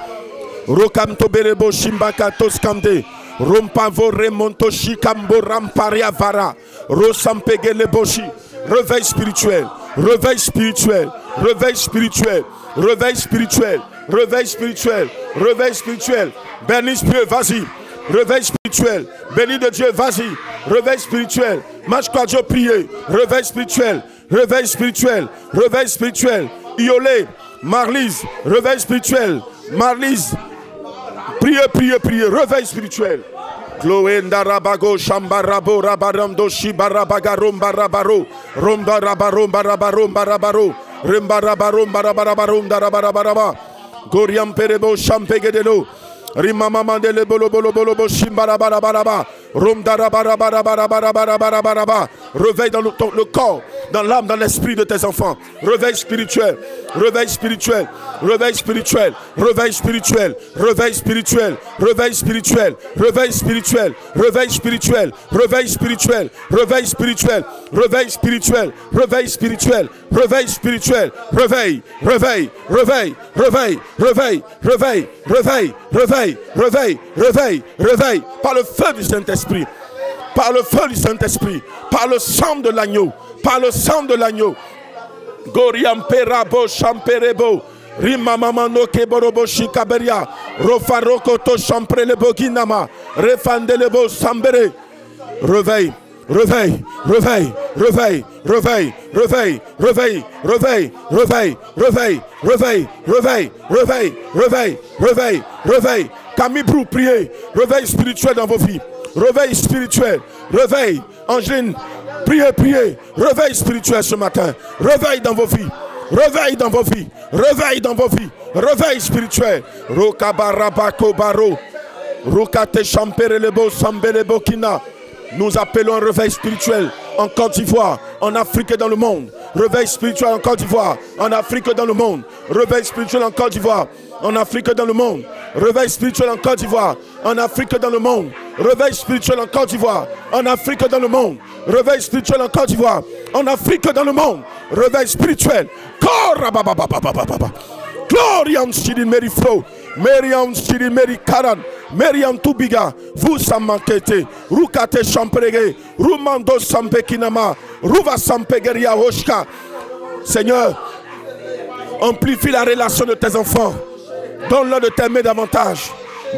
Rokam toberebo shimbaka toskamde. Rompavo remonto shikambo ramparia vara. Rosampegele boshi. Réveil spirituel, réveil spirituel, réveil spirituel, réveil spirituel, réveil spirituel, réveil spirituel. Béni Dieu, vas-y. Réveil spirituel, béni de Dieu, vas-y. Réveil spirituel, marche quoi Dieu prier. Réveil spirituel, réveil spirituel, réveil spirituel. Iolé, Marlise, réveil spirituel. Marlise, priez, priez, priez, réveil spirituel. Gloenda rabago shambarabo rabaramdo shibarabagarom barabaro romba rabarom barabarom barabaro remba rabarom barabarabarom darabarabaraba goriam perebo champegedelo rimama mandele bolo bolo bolo bo shimbarabaraba rom darabarabarabarabarabarabaraba. Réveille dans le corps, dans l'âme, dans l'esprit de tes enfants. Réveil spirituel, réveil spirituel, réveil spirituel, réveil spirituel, réveil spirituel, réveil spirituel, réveil spirituel, réveil spirituel, réveil spirituel, réveil spirituel, réveil spirituel, réveil spirituel, réveil spirituel, réveil, réveil, réveil, réveil, réveil, réveil, réveil, réveil, réveil, réveil, réveil, par le feu du Saint-Esprit. Par le feu du Saint-Esprit, par le sang de l'agneau, par le sang de l'agneau. Goriam perabo champerebo, rimamamano keborobo shikaberia, rofarokoto champrelebo ginama, refandelebo sambere. Réveil, réveil, réveil, réveil, réveil, réveil, réveil, réveil, réveil, réveil, réveil, réveil, réveil, réveil, réveil, réveil. Camille Brou, priez, réveil spirituel dans vos vies. Réveil spirituel, réveil, Angeline, priez, priez, réveil spirituel ce matin, réveil dans vos vies, réveil dans vos vies, réveil dans vos vies, réveil spirituel, Rokabarabako baro, Rokate champerelebo sambelebo kina. Nous appelons un réveil spirituel en Côte d'Ivoire, en Afrique et dans le monde. Réveil spirituel en Côte d'Ivoire, en Afrique et dans le monde. Réveil spirituel en Côte d'Ivoire, en Afrique et dans le monde. Réveil spirituel en Côte d'Ivoire, en Afrique et dans le monde. Réveil spirituel en Côte d'Ivoire, en Afrique et dans le monde. Réveil spirituel en Côte d'Ivoire, en Afrique et dans le monde. Réveil spirituel. Gloriam Shidin Mary Flow, Meriam Shidin Mary Karan, Meriam Tubiga, vous Samankete, Rukate Champrege, Rumando Sampekinama, Ruva Sampegeria Hoshka. Seigneur, amplifie la relation de tes enfants. Donne-leur de t'aimer davantage.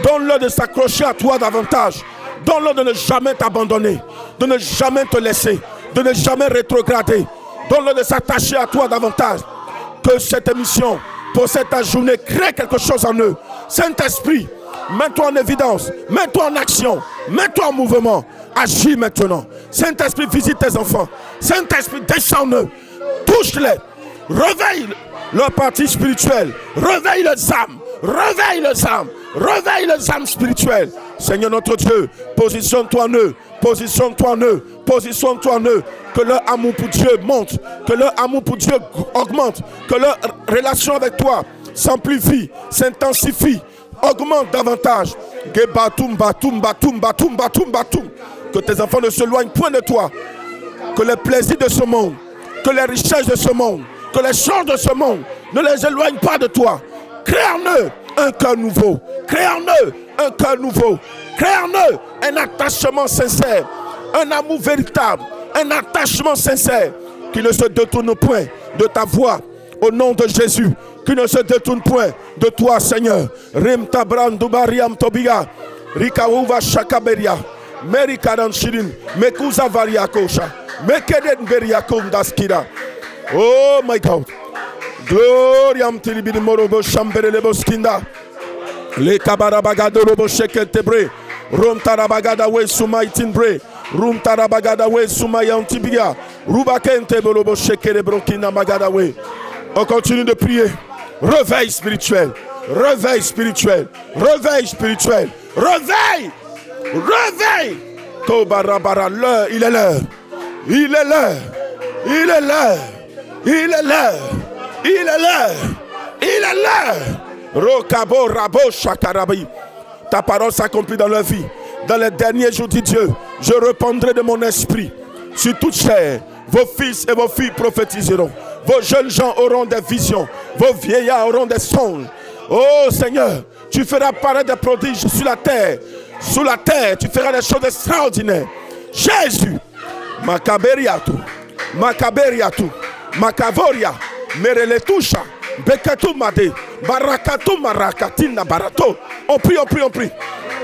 Donne-leur de s'accrocher à toi davantage. Donne-leur de ne jamais t'abandonner, de ne jamais te laisser, de ne jamais rétrograder. Donne-leur de s'attacher à toi davantage. Que cette émission, pour cette journée, crée quelque chose en eux. Saint-Esprit, mets-toi en évidence, mets-toi en action, mets-toi en mouvement. Agis maintenant. Saint-Esprit, visite tes enfants. Saint-Esprit, descends en eux. Touche-les. Réveille leur partie spirituelle. Réveille les âmes. Réveille les âmes. Réveille les âmes spirituelles. Seigneur notre Dieu, positionne-toi en eux. Positionne-toi en eux. Positionne-toi en eux. Que leur amour pour Dieu monte. Que leur amour pour Dieu augmente. Que leur relation avec toi s'amplifie, s'intensifie, augmente davantage. Que tes enfants ne s'éloignent point de toi. Que les plaisirs de ce monde, que les richesses de ce monde, que les choses de ce monde ne les éloignent pas de toi. Crée en eux un cœur nouveau. Crée en eux un cœur nouveau. Crée en eux un attachement sincère, un amour véritable, un attachement sincère qui ne se détourne point de ta voix. Au nom de Jésus, qui ne se détourne point de toi, Seigneur. Rim tabrandu bariam tobiga, rikauva shakaberia, merikadan shirin, mekuza variakosha, mekeden beriakum daskira. Oh my God. Gloriam tilibini morobo shambere leboskinda. Le kabarabagado robo sheketebre. Rum tarabagada we sumaitin bre. Rum tarabagada we sumayantibiga. Rubakente bolobo shekere brokina magada we. On continue de prier. Réveil spirituel. Réveil spirituel. Réveil spirituel. Réveil. Réveil. Kobarabara, l'heure, il est l'heure. Il est l'heure. Il est l'heure. Il est l'heure. Il est l'heure. Il est l'heure. Rokabo rabo shakarabi. Ta parole s'accomplit dans leur vie. Dans les derniers jours, dit Dieu, je répandrai de mon esprit sur toute chair. Vos fils et vos filles prophétiseront. Vos jeunes gens auront des visions. Vos vieillards auront des songes. Oh Seigneur, tu feras paraître des prodiges sur la terre. Sous la terre, tu feras des choses extraordinaires. Jésus, Makaberiatu, Makaberiatu, Makavoria, Mereletusha, Bekatu Made, Barakatu Marakatina Barato. On prie, on prie, on prie.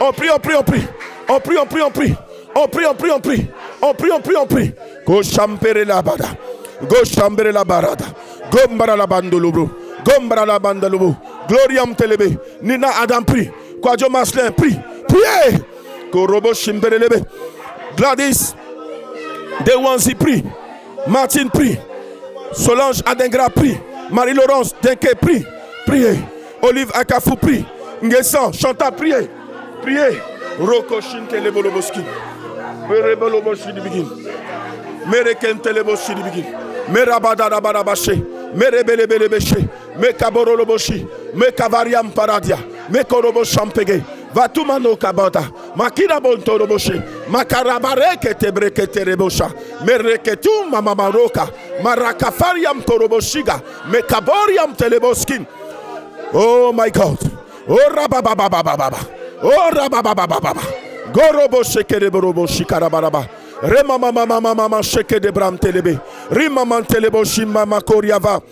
On prie, on prie, on prie. On prie, on prie, on prie. On prie, on prie, on prie. On prie, on prie, on prie. Go champere la bada. Go chambere la barada. Gombara la bandolobo. Gombara la bandolobo. Gloriam telebe. Nina Adam prie. Quadio Maslin prie. Priez. Korobo chimbere lebe. Gladys Dewanzi prie. Martine prie. Solange Adengra prie. Marie-Laurence Denke prie. Priez. Olive Akafou prie. Ngesan Chanta priez. Priez. Roko Shintele Boloboski. Mereboloboshi di begin. Merekenteleboshi di begin. Merabada Barabashe. Merebelebelebeshe. Mekaboroloboshi. Mekavariam Paradia. Mekorobo Champege. Vatumano Kabata. Makina Bontoroboshi. Makarabareke Tebreke Terebosha. Mereketum Mamamaroka. Marakafariam Toroboshiga. Mekaboriam Teleboskin. Oh my God. Oh Rabababababa. Oh Rabababababa. Gorobo Shekere Borobo Shikarabaraba. Remama mama sheke de bram telebe. Rimaman telebo shimama koriava.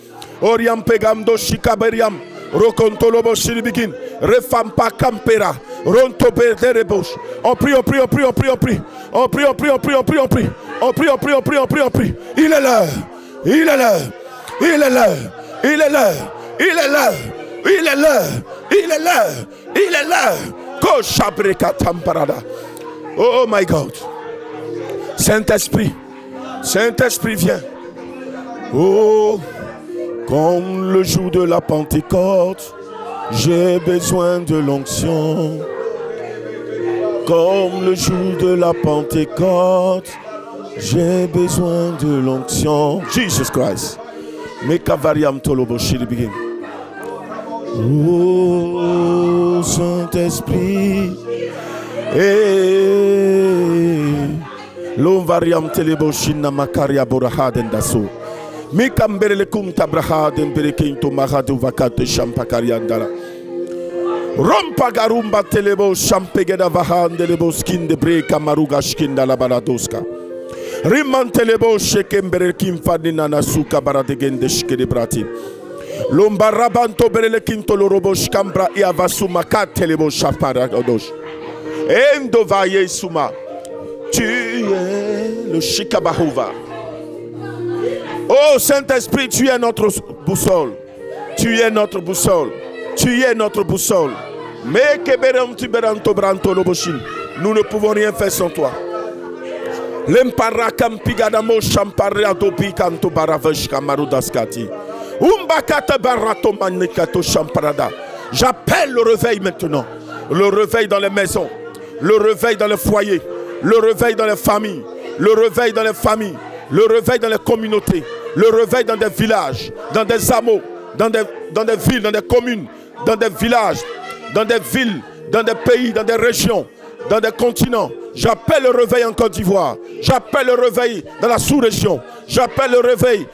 Oriam pegamdo shikaberiam. Rokontolobo shiribigin. Refampa campera. Ronto perderebosh. On prie, on prie, on prie, on prie, on prie. On prie, on prie, on prie, on prie, on prie. On prie, on prie, on prie, on prie, on prie. Il est l'heure. Il est l'heure. Il est l'heure. Il est l'heure. Il est l'heure. Il est l'heure. Il est l'heure. Il est l'heure. Koshabreka tamparada. Oh my God. Saint-Esprit. Saint-Esprit vient. Oh, comme le jour de la Pentecôte, j'ai besoin de l'onction. Comme le jour de la Pentecôte, j'ai besoin de l'onction. Jesus Christ. Mekavariam tolobo shiribigin. Oh, Saint-Esprit. L'onvariam telebo shinna makaria borahaden daso. Mikambere kumta brahaden berekinto mahadu vakate shampakariandala. Rompa garumba telebo shampegeda vahande lebo skin de breka maruga skinda la baladoska. Riman telebo shekembere kimfadina nasuka baradegende shkede brati. Lombarabanto berele kinto lorobo shkambra iavasu makate lebo shaparadosh. Endo vaye suma. Tu es le Shikabahova. Oh Saint-Esprit, tu es notre boussole. Tu es notre boussole. Tu es notre boussole. Mais nous ne pouvons rien faire sans toi. J'appelle le réveil maintenant. Le réveil dans les maisons. Le réveil dans les foyers. Le réveil dans les familles, le réveil dans les familles, le réveil dans les communautés, le réveil dans des villages, dans des hameaux, dans des villes, dans des communes, dans des villages, dans des villes, dans des pays, dans des régions, dans des continents. J'appelle le réveil en Côte d'Ivoire, j'appelle le réveil dans la sous-région, j'appelle le réveil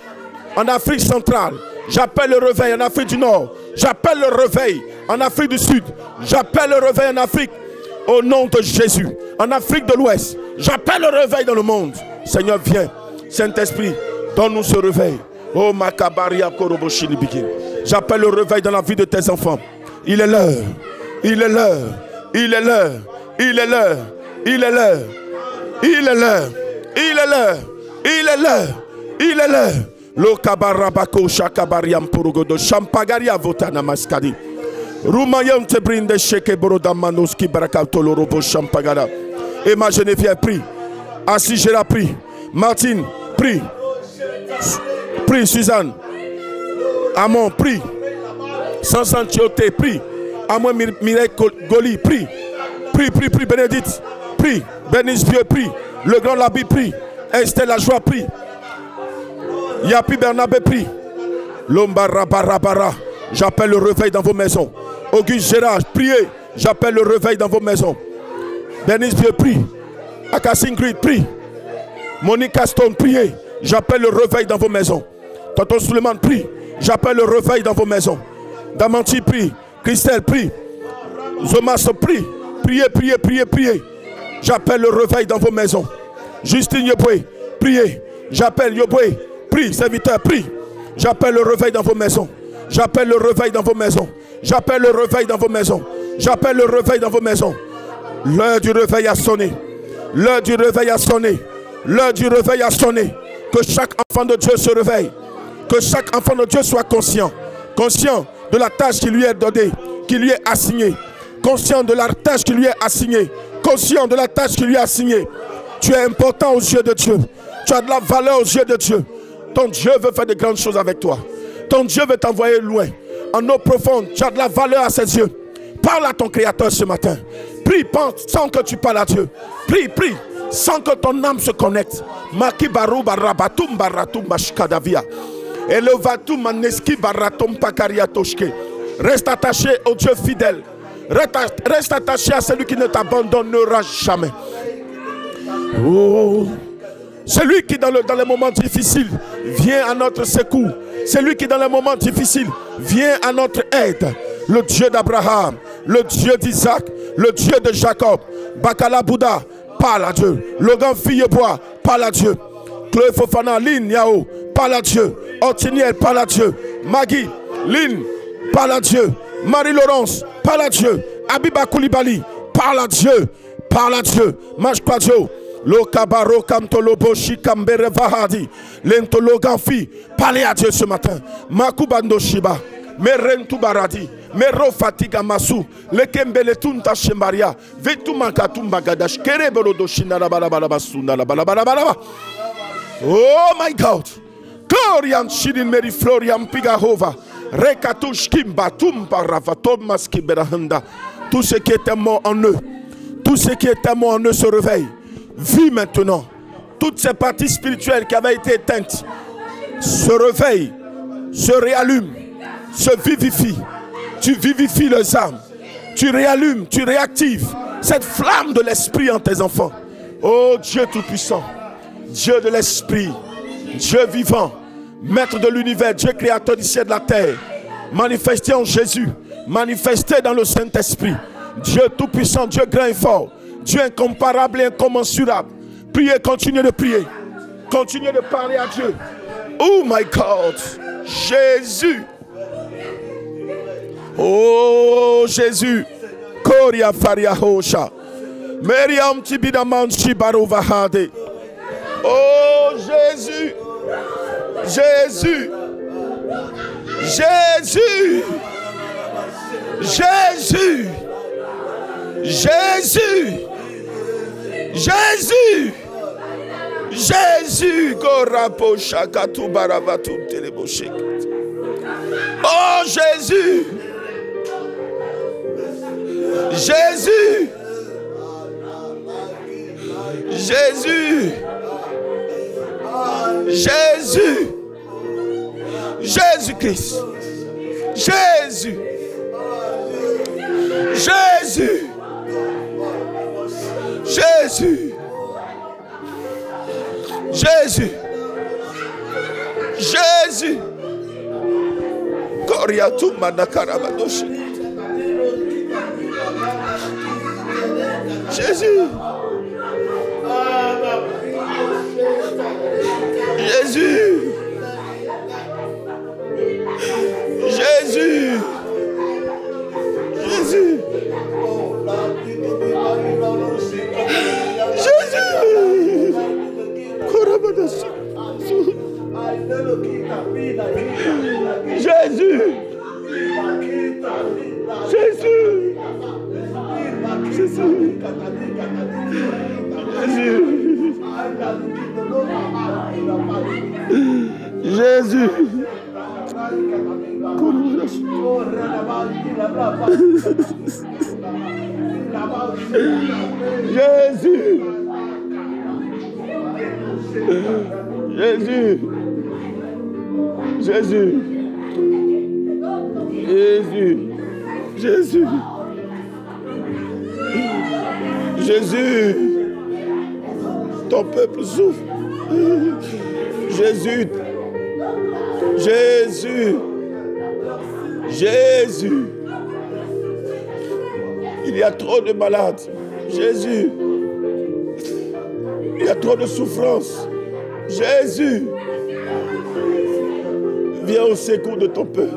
en Afrique centrale, j'appelle le réveil en Afrique du Nord, j'appelle le réveil en Afrique du Sud, j'appelle le réveil en Afrique. Au nom de Jésus, en Afrique de l'Ouest, j'appelle le réveil dans le monde. Seigneur, viens. Saint-Esprit, donne-nous ce réveil. Oh, Makabaria Koroboshini Bigin. J'appelle le réveil dans la vie de tes enfants. Il est l'heure. Il est l'heure. Il est l'heure. Il est l'heure. Il est l'heure. Il est l'heure. Il est l'heure. Il est l'heure. Il est l'heure. Lo kabarabako shakabariam purugodo shampagaria votana maskadi. Roumayon te brinde sheke borodamanoski barakatolorobo champagada. Emma Geneviève prie. Assis Gérard prie. Martine prie. Prie Suzanne. Amon prie. Sansan Thioté prie. Amon Mireille Goli prie. Prie, prie, prie Bénédicte. Prie. Bénice Vieux prie. Le grand Labi prie. Estelle Lajoie prie. Yapi Bernabé prie. Lombarabara. J'appelle le réveil dans vos maisons. Auguste Gérard, priez. J'appelle le réveil dans vos maisons. Bernice Dieu, prie. Akasingrid, prie. Monique Aston, priez. J'appelle le réveil dans vos maisons. Tonton Suleiman, prie. J'appelle le réveil dans vos maisons. Damanti, prie. Christelle, prie. Zomas, prie. Priez, priez, priez, priez. J'appelle le réveil dans vos maisons. Justine Yoboué, priez. J'appelle Yoboué, prie. Serviteur, prie. J'appelle le réveil dans vos maisons. J'appelle le réveil dans vos maisons. J'appelle le réveil dans vos maisons. J'appelle le réveil dans vos maisons. L'heure du réveil a sonné. L'heure du réveil a sonné. L'heure du réveil a sonné. Que chaque enfant de Dieu se réveille. Que chaque enfant de Dieu soit conscient. Conscient de la tâche qui lui est donnée, qui lui est assignée. Conscient de la tâche qui lui est assignée. Conscient de la tâche qui lui est assignée. Tu es important aux yeux de Dieu. Tu as de la valeur aux yeux de Dieu. Ton Dieu veut faire de grandes choses avec toi. Ton Dieu veut t'envoyer loin. En eau profonde, tu as de la valeur à ses yeux. Parle à ton Créateur ce matin. Prie, pense, sans que tu parles à Dieu. Prie, prie, sans que ton âme se connecte. Maki baru barabatum baratum bashkadavia. Elevatum maneski baratum pakariatoshke. Reste attaché au Dieu fidèle. Reste attaché à celui qui ne t'abandonnera jamais. Oh, celui qui dans les moments difficiles vient à notre secours. Celui qui dans les moments difficiles vient à notre aide. Le Dieu d'Abraham, le Dieu d'Isaac, le Dieu de Jacob. Bakala Bouddha, parle à Dieu. Logan Fillebois, parle à Dieu. Chloé Fofana, Lynn Yao, parle à Dieu. Otiniel, parle à Dieu. Maggie, Lynn, parle à Dieu. Marie-Laurence, parle à Dieu. Abiba Koulibaly, parle à Dieu. Parle à Dieu. Majkwadjo. Lo kabaro kamtolobo shikambere vahadi. Lentolo ganfi. Parlez à Dieu ce matin. Makubando shiba. Merentu baradi. Mero fatiga masu. Lekembele tunta shemaria. Vetu makatum bagadash. Kerebolo do shinara balabalabasunda la balabalaba. Oh my God. Glorian shidin meri florian pigahova. Rekatush kimba tumba ravatom maskiberahanda. Tout ce qui était mort en eux. Tout ce qui était mort en eux se réveille. Vis maintenant. Toutes ces parties spirituelles qui avaient été éteintes se réveillent, se réallument, se vivifient. Tu vivifies les âmes. Tu réallumes, tu réactives cette flamme de l'esprit en tes enfants. Oh Dieu Tout-Puissant, Dieu de l'esprit, Dieu vivant, Maître de l'univers, Dieu créateur du ciel et de la terre, manifesté en Jésus, manifesté dans le Saint-Esprit. Dieu Tout-Puissant, Dieu grand et fort, Dieu incomparable et incommensurable. Priez, continuez de prier. Continuez de parler à Dieu. Oh my God. Jésus. Oh Jésus. Koria faria hosha. Meriam tibidaman chibaru vahade. Oh Jésus. Jésus. Jésus. Jésus. Jésus. Jésus. Jésus. Gorapo shakatu baravatu teleboshek. Oh Jésus. Jésus. Jésus. Jésus. Jésus-Christ. Jésus. Jésus. Jésus. Jésus. Jésus. Koriatu manakarabadoshi. Jésus. Jésus. Jésus. Jésus. Jésus. Jésus. Jésus. Jésus. Jésus. Jésus. Jésus. Jésus. Jésus. Jésus, ton peuple souffre. Jésus, Jésus, Jésus. Il y a trop de malades. Jésus, il y a trop de souffrance. Jésus, viens au secours de ton peuple.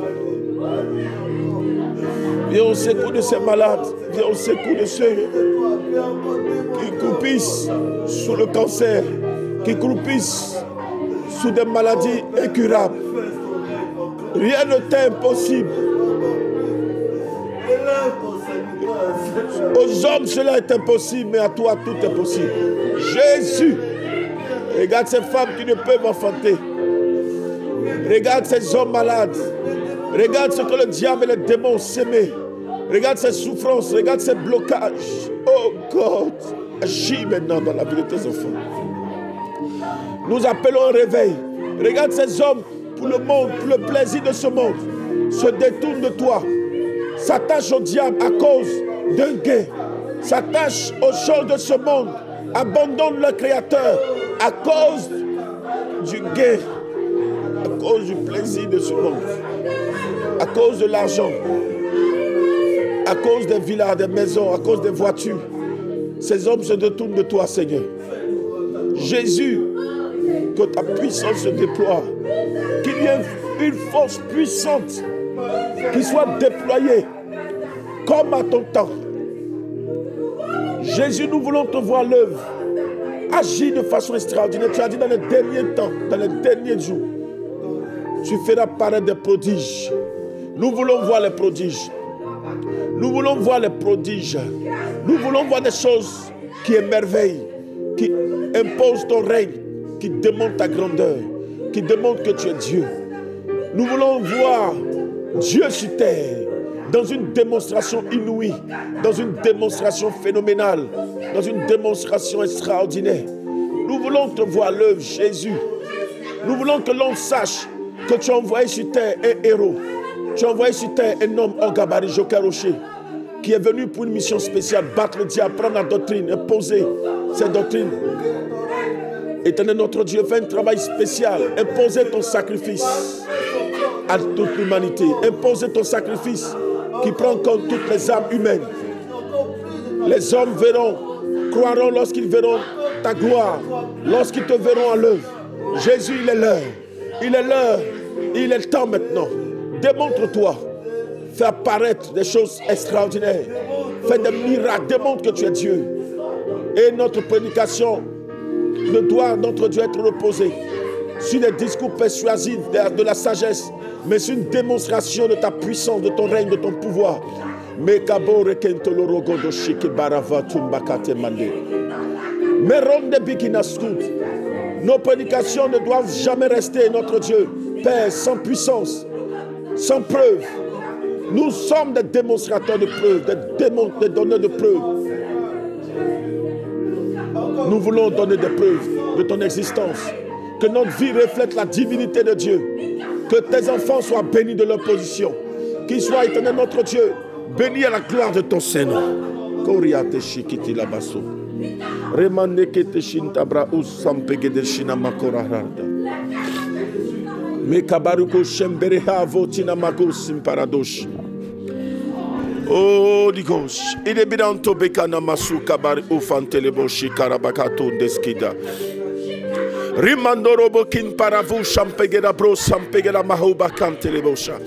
Viens au secours de ces malades. Viens au secours de ceux qui croupissent sous le cancer, qui croupissent sous des maladies incurables. Rien ne t'est impossible. Aux hommes, cela est impossible, mais à toi, tout est possible. Jésus, regarde ces femmes qui ne peuvent enfanter. Regarde ces hommes malades. Regarde ce que le diable et les démons ont sémé. Regarde ces souffrances, regarde ces blocages. Oh God, agis maintenant dans la vie de tes enfants. Nous appelons un réveil. Regarde ces hommes pour le monde, pour le plaisir de ce monde, se détournent de toi, s'attachent au diable à cause d'un gain, s'attachent aux choses de ce monde, abandonnent leur Créateur à cause du gain, à cause du plaisir de ce monde, à cause de l'argent, à cause des villas, des maisons, à cause des voitures. Ces hommes se détournent de toi, Seigneur. Jésus, que ta puissance se déploie, qu'il y ait une force puissante qui soit déployée comme à ton temps. Jésus, nous voulons te voir l'œuvre agir de façon extraordinaire. Tu as dit dans les derniers temps, dans les derniers jours, tu feras paraître des prodiges. Nous voulons voir les prodiges. Nous voulons voir les prodiges. Nous voulons voir des choses qui émerveillent, qui imposent ton règne, qui démontrent ta grandeur, qui démontrent que tu es Dieu. Nous voulons voir Dieu sur terre dans une démonstration inouïe, dans une démonstration phénoménale, dans une démonstration extraordinaire. Nous voulons te voir l'œuvre, Jésus. Nous voulons que l'on sache que tu as envoyé sur terre un héros. Tu as envoyé sur terre un homme en gabarit, Joker Rocher, qui est venu pour une mission spéciale, battre le diable, prendre la doctrine, imposer cette doctrine. Éternel notre Dieu, fais un travail spécial, imposer ton sacrifice à toute l'humanité, imposer ton sacrifice qui prend en compte toutes les âmes humaines. Les hommes verront, croiront lorsqu'ils verront ta gloire, lorsqu'ils te verront en l'œuvre. Jésus, il est l'heure, il est l'heure, il est le temps maintenant. Démontre-toi, fais apparaître des choses extraordinaires, fais des miracles, démontre que tu es Dieu. Et notre prédication ne doit, notre Dieu, être reposée sur des discours persuasifs de la sagesse, mais sur une démonstration de ta puissance, de ton règne, de ton pouvoir. Nos prédications ne doivent jamais rester, notre Dieu, Père, sans puissance, sans preuve. Nous sommes des démonstrateurs de preuves, des donneurs de preuves. Nous voulons donner des preuves de ton existence. Que notre vie reflète la divinité de Dieu. Que tes enfants soient bénis de leur position. Qu'ils soient, éternel notre Dieu, bénis à la gloire de ton Seigneur. Oh, Digos, il est bien to bekana masu kabar ufantele boshi karabakato deskida. Rimandoro bokin paravu champegera bro champegera mahuba kantele bosha.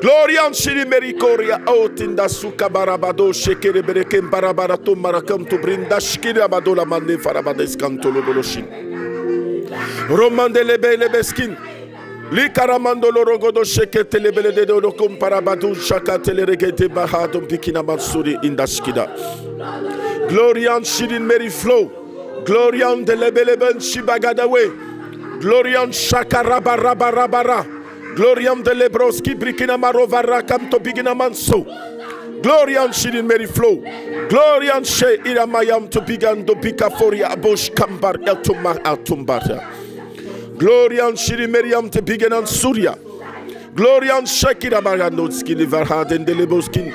Glorian shiri merikoria autinda sukabarabado shekere bereken barabarato marakam to brinda shkira badola mande farabades kantolo boloshin. Romandele bele beskin. Li karamando lorogodo shekete lebele de do comparabadu shakatele regete bahadum pikina mansuri indaskida. Glorian shirin meri flow. Glorian de lebeleben shibagadawe. Glorian shakarabarabarabara. Glorian de lebroski brikina marovara kamto bigina manso. Glorian shirin meri flow. Glorian she iramayam to bigando bikaforia abosh kambar eltuma altumbata. Glorian Shiri Meriam te Bigenan Surya. Glorian Shakira Baranotski Liverhaden de Leboskin.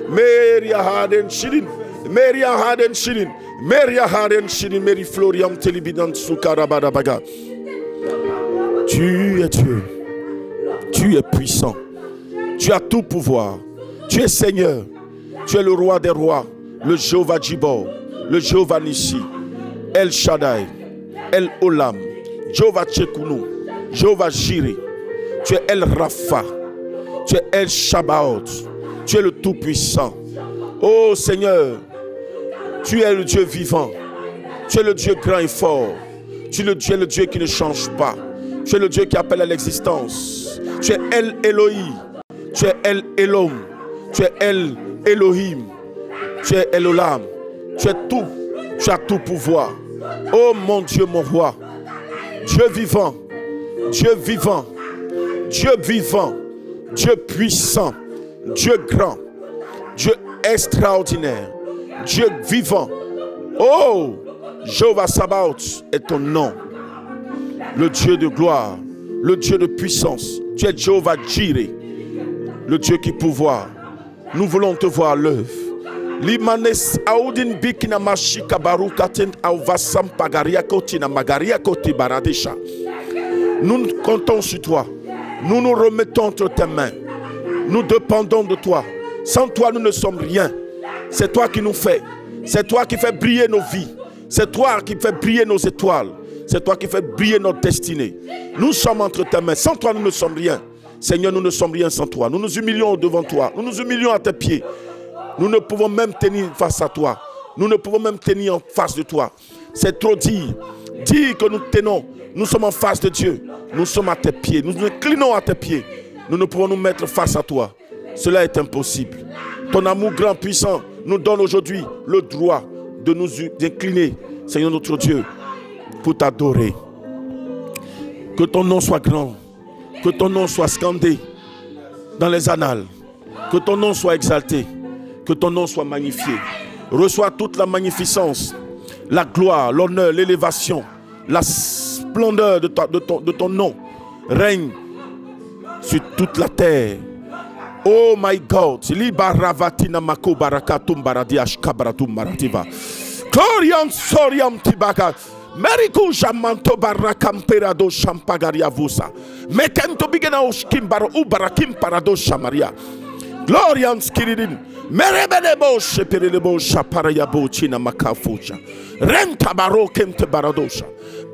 Meria Haden Shirin. Meria Haden Shinin, Meria Haden Shinin, Meri Floriam Telibidan Sukarabadabaga. Tu es Dieu. Tu es puissant. Tu as tout pouvoir. Tu es Seigneur. Tu es le roi des rois. Le Jéhovah Djibor. Le Jéhovah Nissi. El Shaddai. El Olam. Jéhovah Tchekounou. Jéhovah Jireh. Tu es El Rapha. Tu es El Shabbaoth. Tu es le Tout-Puissant. Oh Seigneur, tu es le Dieu vivant. Tu es le Dieu grand et fort. Tu es le Dieu qui ne change pas. Tu es le Dieu qui appelle à l'existence. Tu es El Elohi. Tu es El Elom. Tu es El Elohim. Tu es El Olam. Tu es tout. Tu as tout pouvoir. Oh mon Dieu, mon roi. Dieu vivant. Dieu vivant. Dieu vivant. Dieu puissant. Dieu grand. Dieu extraordinaire. Dieu vivant. Oh, Jéhovah Sabaoth est ton nom. Le Dieu de gloire. Le Dieu de puissance. Tu es Jéhovah Jireh. Le Dieu qui pouvoir. Nous voulons te voir à l'œuvre. Limanes audin bikina mashika barukaten avasam pagaria kotina magaria koti baradesha. Nous comptons sur toi. Nous nous remettons entre tes mains. Nous dépendons de toi. Sans toi, nous ne sommes rien. C'est toi qui nous fais. C'est toi qui fais briller nos vies. C'est toi qui fais briller nos étoiles. C'est toi qui fais briller notre destinée. Nous sommes entre tes mains. Sans toi, nous ne sommes rien. Seigneur, nous ne sommes rien sans toi. Nous nous humilions devant toi. Nous nous humilions à tes pieds. Nous ne pouvons même tenir face à toi. Nous ne pouvons même tenir en face de toi. C'est trop dire. Dire que nous tenons. Nous sommes en face de Dieu. Nous sommes à tes pieds. Nous nous inclinons à tes pieds. Nous ne pouvons nous mettre face à toi. Cela est impossible. Ton amour grand puissant nous donne aujourd'hui le droit de nous incliner, Seigneur notre Dieu, pour t'adorer. Que ton nom soit grand. Que ton nom soit scandé dans les annales. Que ton nom soit exalté. Que ton nom soit magnifié. Reçois toute la magnificence, la gloire, l'honneur, l'élévation, la splendeur de ton nom. Règne sur toute la terre. Oh my God. Libaravatina mako barakatum baradiash kabaratum marativa. Gloriam soriam tibaka. Meriku jamanto barakam perado shampagaria vusa. Mekento bigena ushkim bar ubarakim parado shamaria. Gloriam skiridin. Merebelebo sheperelebo shaparayabo china makafucha. Renta barokem te baradosha.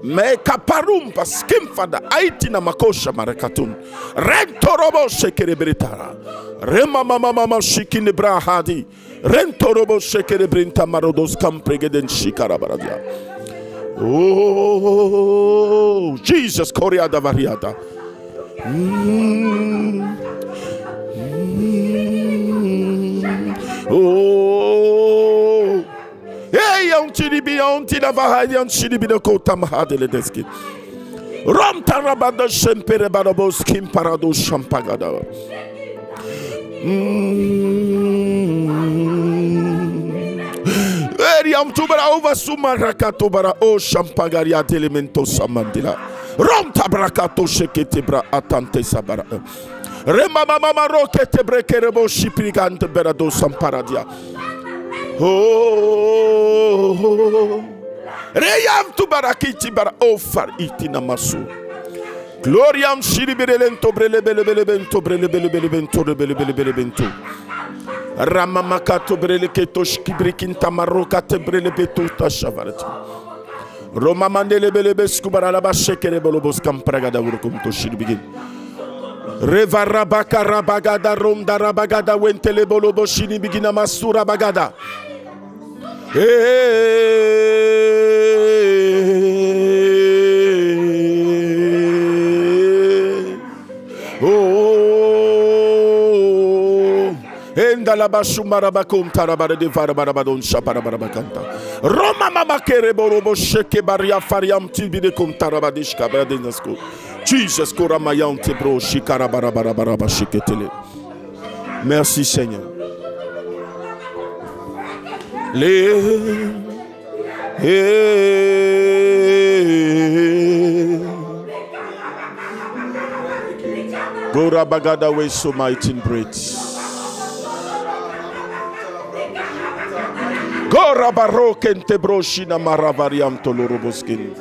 Me kaparum paskim fada aitina makosha marakatun. Rento robo shekerebritara. Rema mama mama shikine brahadi. Rento robo shekerebrinta marodos kampregeden shikarabaradia. Oh, Jesus Koreada variada. Oh, hey, Yantiribi, Yantinavahadian Shiribi, Kota Mahadele Deski. Rom Tarabada Shempere Barabos Kim Parado Shampagada. Eriam Tubara over Sumarakato Bara O Shampagaria Elemento Samandila. Rom Tabrakato Sheketebra Atante Sabara. Remama mama rokete brekerebo shiprigante berado samparadia. Oh, reyam tu barakiti bara ofar itina masu. Gloriam shiribelento brelebelebelebento brelebelebelebento rebelebelebelebento. Ramamakato breleketo shkibrikinta marokate brelebeto tashavarati. Roma mandele belebesku bara la bashekere bolobos kampragada urukum to shiribigin. Revarabaka rabagada ronda rabagada wentele bolobo shini bigina masura bagada. Oh, enda la bashumara bakum tarabara de varabadon shapara barabakanta. Roma mama kere bolobo sheke baria fariam tibi de kum tarabadish kabra de nasko. Jesus koramayante bro shikara barabara shiketele. Merci Seigneur. Gora bagada way so mighty in bread. Korabaro kentebroshina maravariam toloroboskin.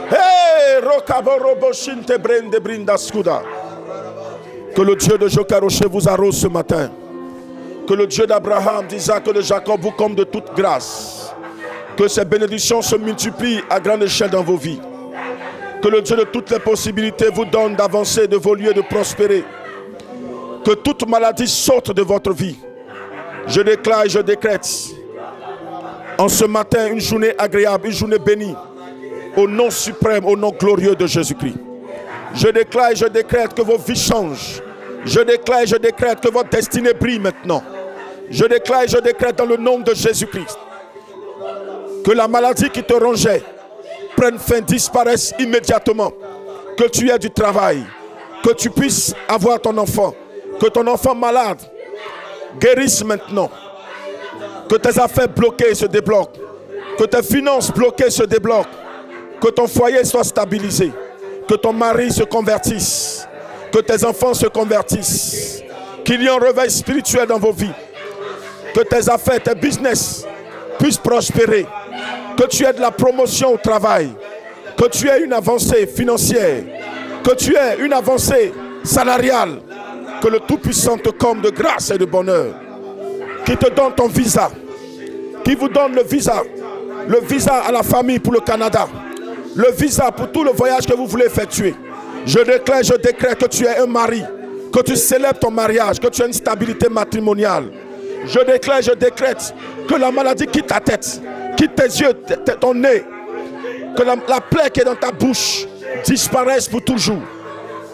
Hey, Rokaboroboshin te brende brinda skuda. Que le Dieu de Jokaroshe vous arrose ce matin. Que le Dieu d'Abraham, d'Isaac et de Jacob vous comble de toute grâce. Que ces bénédictions se multiplient à grande échelle dans vos vies. Que le Dieu de toutes les possibilités vous donne d'avancer, d'évoluer, de prospérer. Que toute maladie saute de votre vie. Je déclare et je décrète en ce matin une journée agréable, une journée bénie. Au nom suprême, au nom glorieux de Jésus-Christ. Je déclare et je décrète que vos vies changent. Je déclare et je décrète que votre destinée brille maintenant. Je déclare et je décrète dans le nom de Jésus-Christ que la maladie qui te rongeait prenne fin, disparaisse immédiatement. Que tu aies du travail, que tu puisses avoir ton enfant, que ton enfant malade guérisse maintenant. Que tes affaires bloquées se débloquent, que tes finances bloquées se débloquent, que ton foyer soit stabilisé, que ton mari se convertisse, que tes enfants se convertissent, qu'il y ait un réveil spirituel dans vos vies, que tes affaires, tes business puissent prospérer, que tu aies de la promotion au travail, que tu aies une avancée financière, que tu aies une avancée salariale, que le Tout-Puissant te comble de grâce et de bonheur, qui te donne ton visa, qui vous donne le visa à la famille pour le Canada, le visa pour tout le voyage que vous voulez effectuer. Je déclare, je décrète que tu es un mari, que tu célèbres ton mariage, que tu as une stabilité matrimoniale. Je déclare, je décrète que la maladie quitte ta tête, quitte tes yeux, ton nez, que la plaie qui est dans ta bouche disparaisse pour toujours.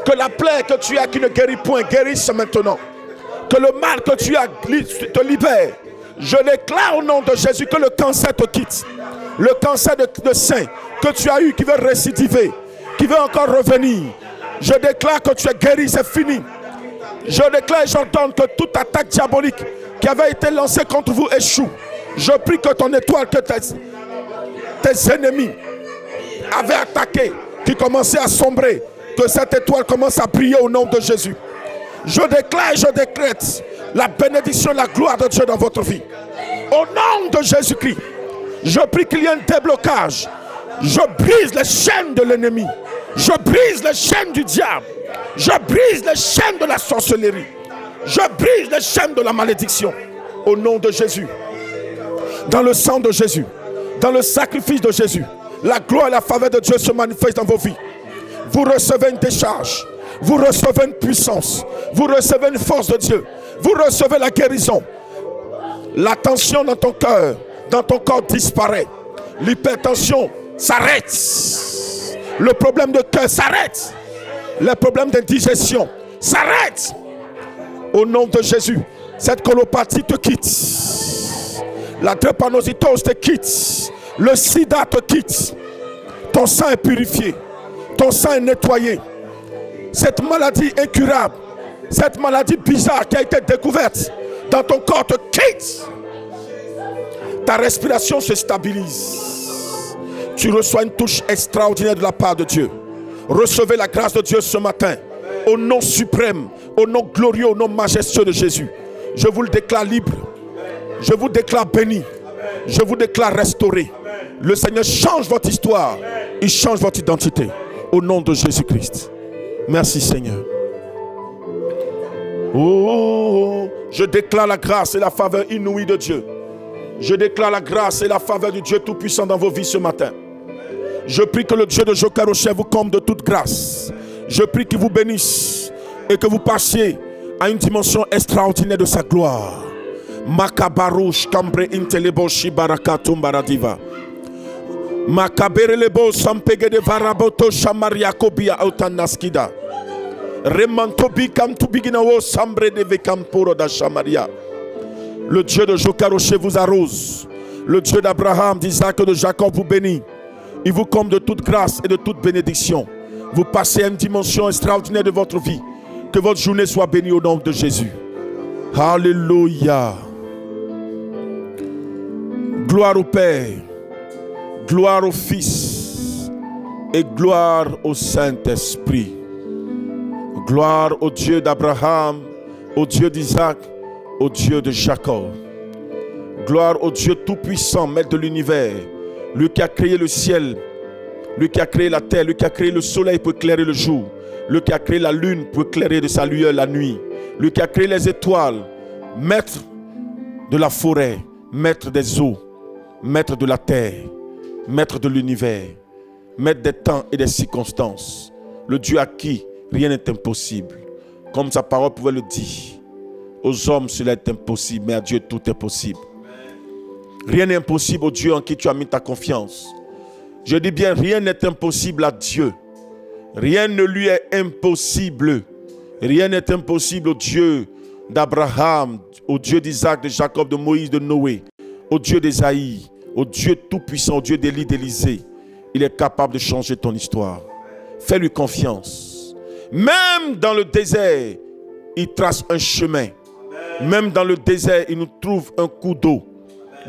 Que la plaie que tu as qui ne guérit point guérisse maintenant. Que le mal que tu as te libère. Je déclare au nom de Jésus que le cancer te quitte. Le cancer de sein que tu as eu qui veut récidiver, qui veut encore revenir. Je déclare que tu es guéri, c'est fini. Je déclare et j'ordonne que toute attaque diabolique qui avait été lancée contre vous échoue. Je prie que ton étoile, que tes ennemis avaient attaqué, qui commençaient à sombrer, que cette étoile commence à briller au nom de Jésus. Je déclare et je décrète la bénédiction, la gloire de Dieu dans votre vie. Au nom de Jésus-Christ, je prie qu'il y ait un déblocage. Je brise les chaînes de l'ennemi. Je brise les chaînes du diable. Je brise les chaînes de la sorcellerie. Je brise les chaînes de la malédiction. Au nom de Jésus. Dans le sang de Jésus. Dans le sacrifice de Jésus. La gloire et la faveur de Dieu se manifestent dans vos vies. Vous recevez une décharge. Vous recevez une puissance. Vous recevez une force de Dieu. Vous recevez la guérison. La tension dans ton cœur, dans ton corps disparaît. L'hypertension s'arrête. Le problème de cœur s'arrête. Les problèmes d'indigestion s'arrêtent. Au nom de Jésus, cette colopathie te quitte. La drépanocytose te quitte. Le sida te quitte. Ton sang est purifié. Ton sang est nettoyé. Cette maladie incurable, cette maladie bizarre qui a été découverte dans ton corps te quitte. Ta respiration se stabilise. Tu reçois une touche extraordinaire de la part de Dieu. Recevez la grâce de Dieu ce matin. Au nom suprême, au nom glorieux, au nom majestueux de Jésus. Je vous le déclare libre. Je vous déclare béni. Je vous déclare restauré. Le Seigneur change votre histoire. Il change votre identité. Au nom de Jésus-Christ. Merci Seigneur. Oh, je déclare la grâce et la faveur inouïe de Dieu. Je déclare la grâce et la faveur du Dieu Tout-Puissant dans vos vies ce matin. Je prie que le Dieu de Jokaroshe vous comble de toute grâce. Je prie qu'il vous bénisse et que vous passiez à une dimension extraordinaire de sa gloire. Makabarouche kambre intelebo shibarakatum baradiva. Makaberelebo sampege de varaboto shamaria kobia autanaskida. Remantobi kam tubiginawo sambre de vekamporo da shamaria. Le Dieu de Jokaroshe vous arrose. Le Dieu d'Abraham, d'Isaac et de Jacob vous bénit. Il vous comble de toute grâce et de toute bénédiction. Vous passez à une dimension extraordinaire de votre vie. Que votre journée soit bénie au nom de Jésus. Alléluia. Gloire au Père, gloire au Fils et gloire au Saint-Esprit. Gloire au Dieu d'Abraham, au Dieu d'Isaac, au Dieu de Jacob. Gloire au Dieu Tout-Puissant, Maître de l'univers. Lui qui a créé le ciel, lui qui a créé la terre, lui qui a créé le soleil pour éclairer le jour, lui qui a créé la lune pour éclairer de sa lueur la nuit, lui qui a créé les étoiles, Maître de la forêt, Maître des eaux, Maître de la terre, Maître de l'univers, Maître des temps et des circonstances, le Dieu à qui rien n'est impossible. Comme sa parole pouvait le dire, aux hommes cela est impossible, mais à Dieu tout est possible. Rien n'est impossible au Dieu en qui tu as mis ta confiance. Je dis bien, rien n'est impossible à Dieu. Rien ne lui est impossible. Rien n'est impossible au Dieu d'Abraham, au Dieu d'Isaac, de Jacob, de Moïse, de Noé, au Dieu d'Ésaïe, au Dieu tout-puissant, au Dieu d'Élie, d'Élysée. Il est capable de changer ton histoire. Fais-lui confiance. Même dans le désert, il trace un chemin. Même dans le désert, il nous trouve un coup d'eau.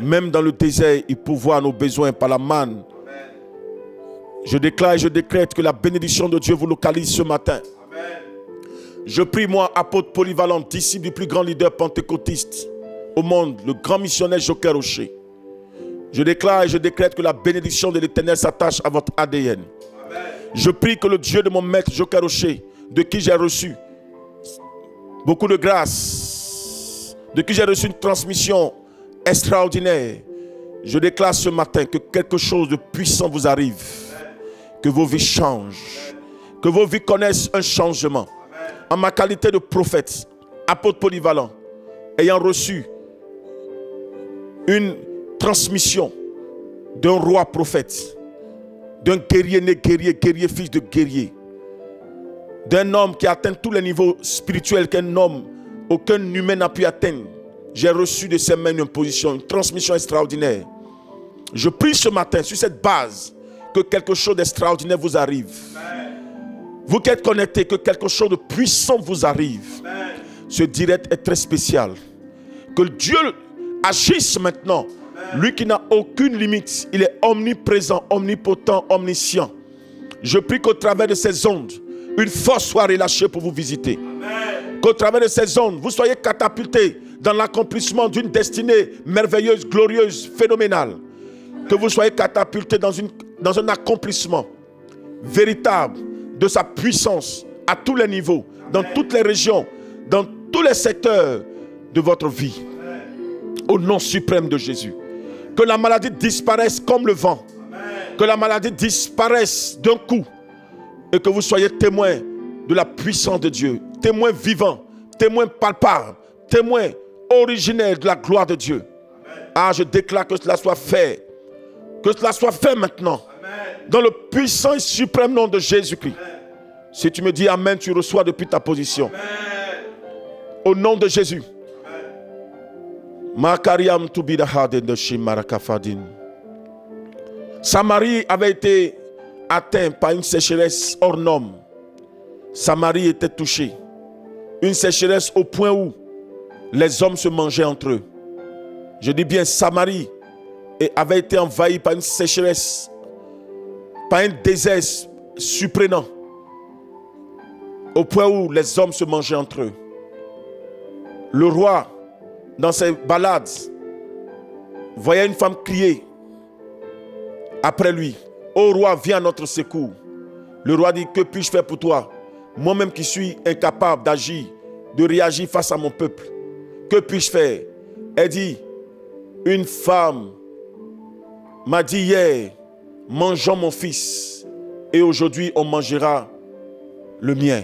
Même dans le désert, il pourvoit nos besoins par la manne. Je déclare et je décrète que la bénédiction de Dieu vous localise ce matin. Je prie, moi, apôtre polyvalent, disciple du plus grand leader pentecôtiste au monde, le grand missionnaire Joker Rocher. Je déclare et je décrète que la bénédiction de l'Éternel s'attache à votre ADN. Je prie que le Dieu de mon maître Joker Rocher, de qui j'ai reçu beaucoup de grâce, de qui j'ai reçu une transmission extraordinaire, je déclare ce matin que quelque chose de puissant vous arrive, que vos vies changent, que vos vies connaissent un changement. En ma qualité de prophète, apôtre polyvalent, ayant reçu une transmission d'un roi prophète, d'un guerrier né guerrier, guerrier fils de guerrier, d'un homme qui a atteint tous les niveaux spirituels qu'un homme, aucun humain n'a pu atteindre. J'ai reçu de ses mains une position, une transmission extraordinaire. Je prie ce matin sur cette base que quelque chose d'extraordinaire vous arrive. Vous qui êtes connectés, que quelque chose de puissant vous arrive. Ce direct est très spécial. Que Dieu agisse maintenant. Lui qui n'a aucune limite, il est omniprésent, omnipotent, omniscient. Je prie qu'au travers de ces ondes, une force soit relâchée pour vous visiter. Qu'au travers de ces ondes, vous soyez catapultés dans l'accomplissement d'une destinée merveilleuse, glorieuse, phénoménale. Que vous soyez catapultés dans un accomplissement véritable de sa puissance à tous les niveaux, dans toutes les régions, dans tous les secteurs de votre vie. Au nom suprême de Jésus. Que la maladie disparaisse comme le vent. Que la maladie disparaisse d'un coup. Et que vous soyez témoins de la puissance de Dieu. Témoins vivants, témoins palpables, témoins originels de la gloire de Dieu. Ah, je déclare que cela soit fait. Que cela soit fait maintenant. Dans le puissant et suprême nom de Jésus-Christ. Si tu me dis Amen, tu reçois depuis ta position. Au nom de Jésus. Samarie avait été atteinte par une sécheresse hors norme. Samarie était touchée. Une sécheresse au point où les hommes se mangeaient entre eux. Je dis bien Samarie avait été envahie par une sécheresse, par un désert surprenant, au point où les hommes se mangeaient entre eux. Le roi, dans ses balades, voyait une femme crier après lui. Ô roi, viens à notre secours. Le roi dit, que puis-je faire pour toi? Moi-même qui suis incapable d'agir, de réagir face à mon peuple. Que puis-je faire? Elle dit, une femme m'a dit hier, mangeons mon fils, et aujourd'hui on mangera le mien.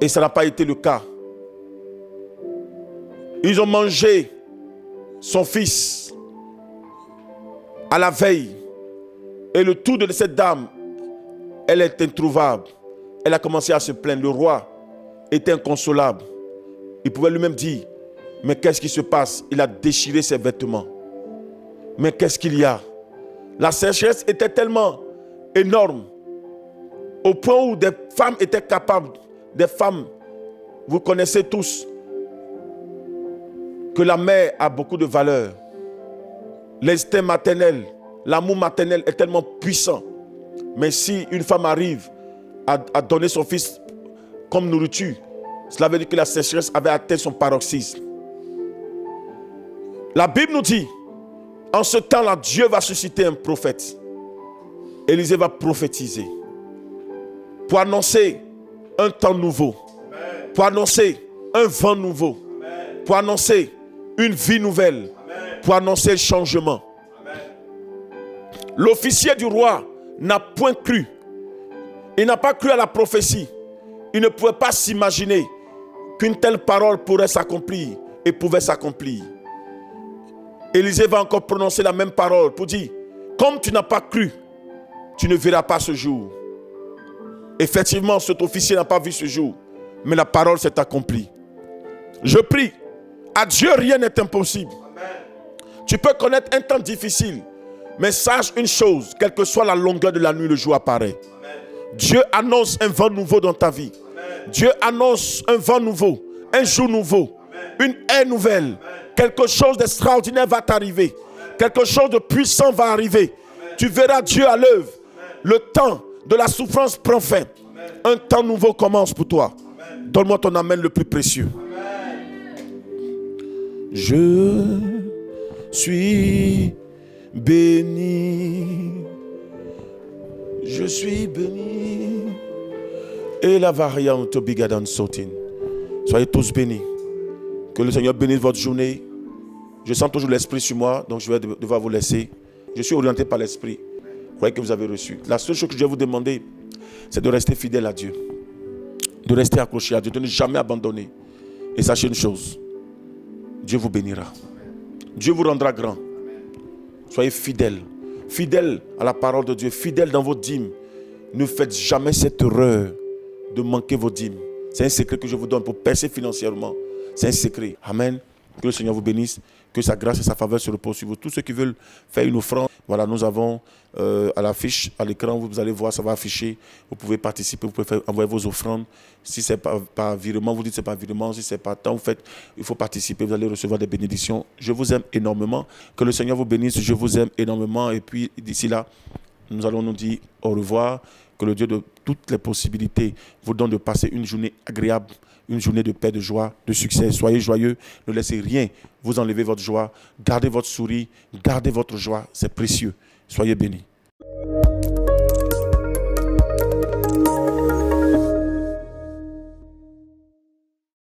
Et ça n'a pas été le cas. Ils ont mangé son fils à la veille. Et le tour de cette dame, elle est introuvable. Elle a commencé à se plaindre. Le roi était inconsolable. Il pouvait lui-même dire, mais qu'est-ce qui se passe? Il a déchiré ses vêtements. Mais qu'est-ce qu'il y a? La sécheresse était tellement énorme, au point où des femmes étaient capables, des femmes, vous connaissez tous, que la mère a beaucoup de valeur. L'instinct maternel, l'amour maternel est tellement puissant. Mais si une femme arrive à donner son fils comme nourriture, cela veut dire que la sécheresse avait atteint son paroxysme. La Bible nous dit, en ce temps-là, Dieu va susciter un prophète. Élisée va prophétiser pour annoncer un temps nouveau, pour annoncer un vent nouveau, pour annoncer une vie nouvelle, pour annoncer le changement. L'officier du roi n'a point cru. Il n'a pas cru à la prophétie. Il ne pouvait pas s'imaginer qu'une telle parole pourrait s'accomplir et pouvait s'accomplir. Élisée va encore prononcer la même parole pour dire, comme tu n'as pas cru, tu ne verras pas ce jour. Effectivement, cet officier n'a pas vu ce jour, mais la parole s'est accomplie. Je prie, à Dieu rien n'est impossible. Tu peux connaître un temps difficile, mais sache une chose, quelle que soit la longueur de la nuit, le jour apparaît. Dieu annonce un vent nouveau dans ta vie. Dieu annonce un vent nouveau, un jour nouveau, une ère nouvelle. Quelque chose d'extraordinaire va t'arriver. Quelque chose de puissant va arriver. Tu verras Dieu à l'œuvre. Le temps de la souffrance prend fin. Un temps nouveau commence pour toi. Donne-moi ton amen le plus précieux. Je suis béni. Je suis béni. Et la variante bigadan sotin. Soyez tous bénis. Que le Seigneur bénisse votre journée. Je sens toujours l'esprit sur moi, donc je vais devoir vous laisser. Je suis orienté par l'esprit. Croyez que vous avez reçu. La seule chose que je vais vous demander, c'est de rester fidèle à Dieu. De rester accroché à Dieu, de ne jamais abandonner. Et sachez une chose, Dieu vous bénira. Dieu vous rendra grand. Soyez fidèles. Fidèles à la parole de Dieu, fidèles dans vos dîmes. Ne faites jamais cette erreur de manquer vos dîmes. C'est un secret que je vous donne pour percer financièrement. C'est un secret. Amen. Que le Seigneur vous bénisse. Que sa grâce et sa faveur se reposent sur vous. Tous ceux qui veulent faire une offrande, voilà, nous avons à l'affiche, à l'écran, vous allez voir, ça va afficher. Vous pouvez participer, vous pouvez envoyer vos offrandes. Si ce n'est pas virement, vous dites que ce n'est pas virement. Si ce n'est pas temps, vous faites, il faut participer, vous allez recevoir des bénédictions. Je vous aime énormément. Que le Seigneur vous bénisse. Je vous aime énormément. Et puis, d'ici là, nous allons nous dire au revoir. Que le Dieu de toutes les possibilités vous donne de passer une journée agréable, une journée de paix, de joie, de succès. Soyez joyeux, ne laissez rien vous enlever votre joie. Gardez votre sourire, gardez votre joie, c'est précieux. Soyez bénis.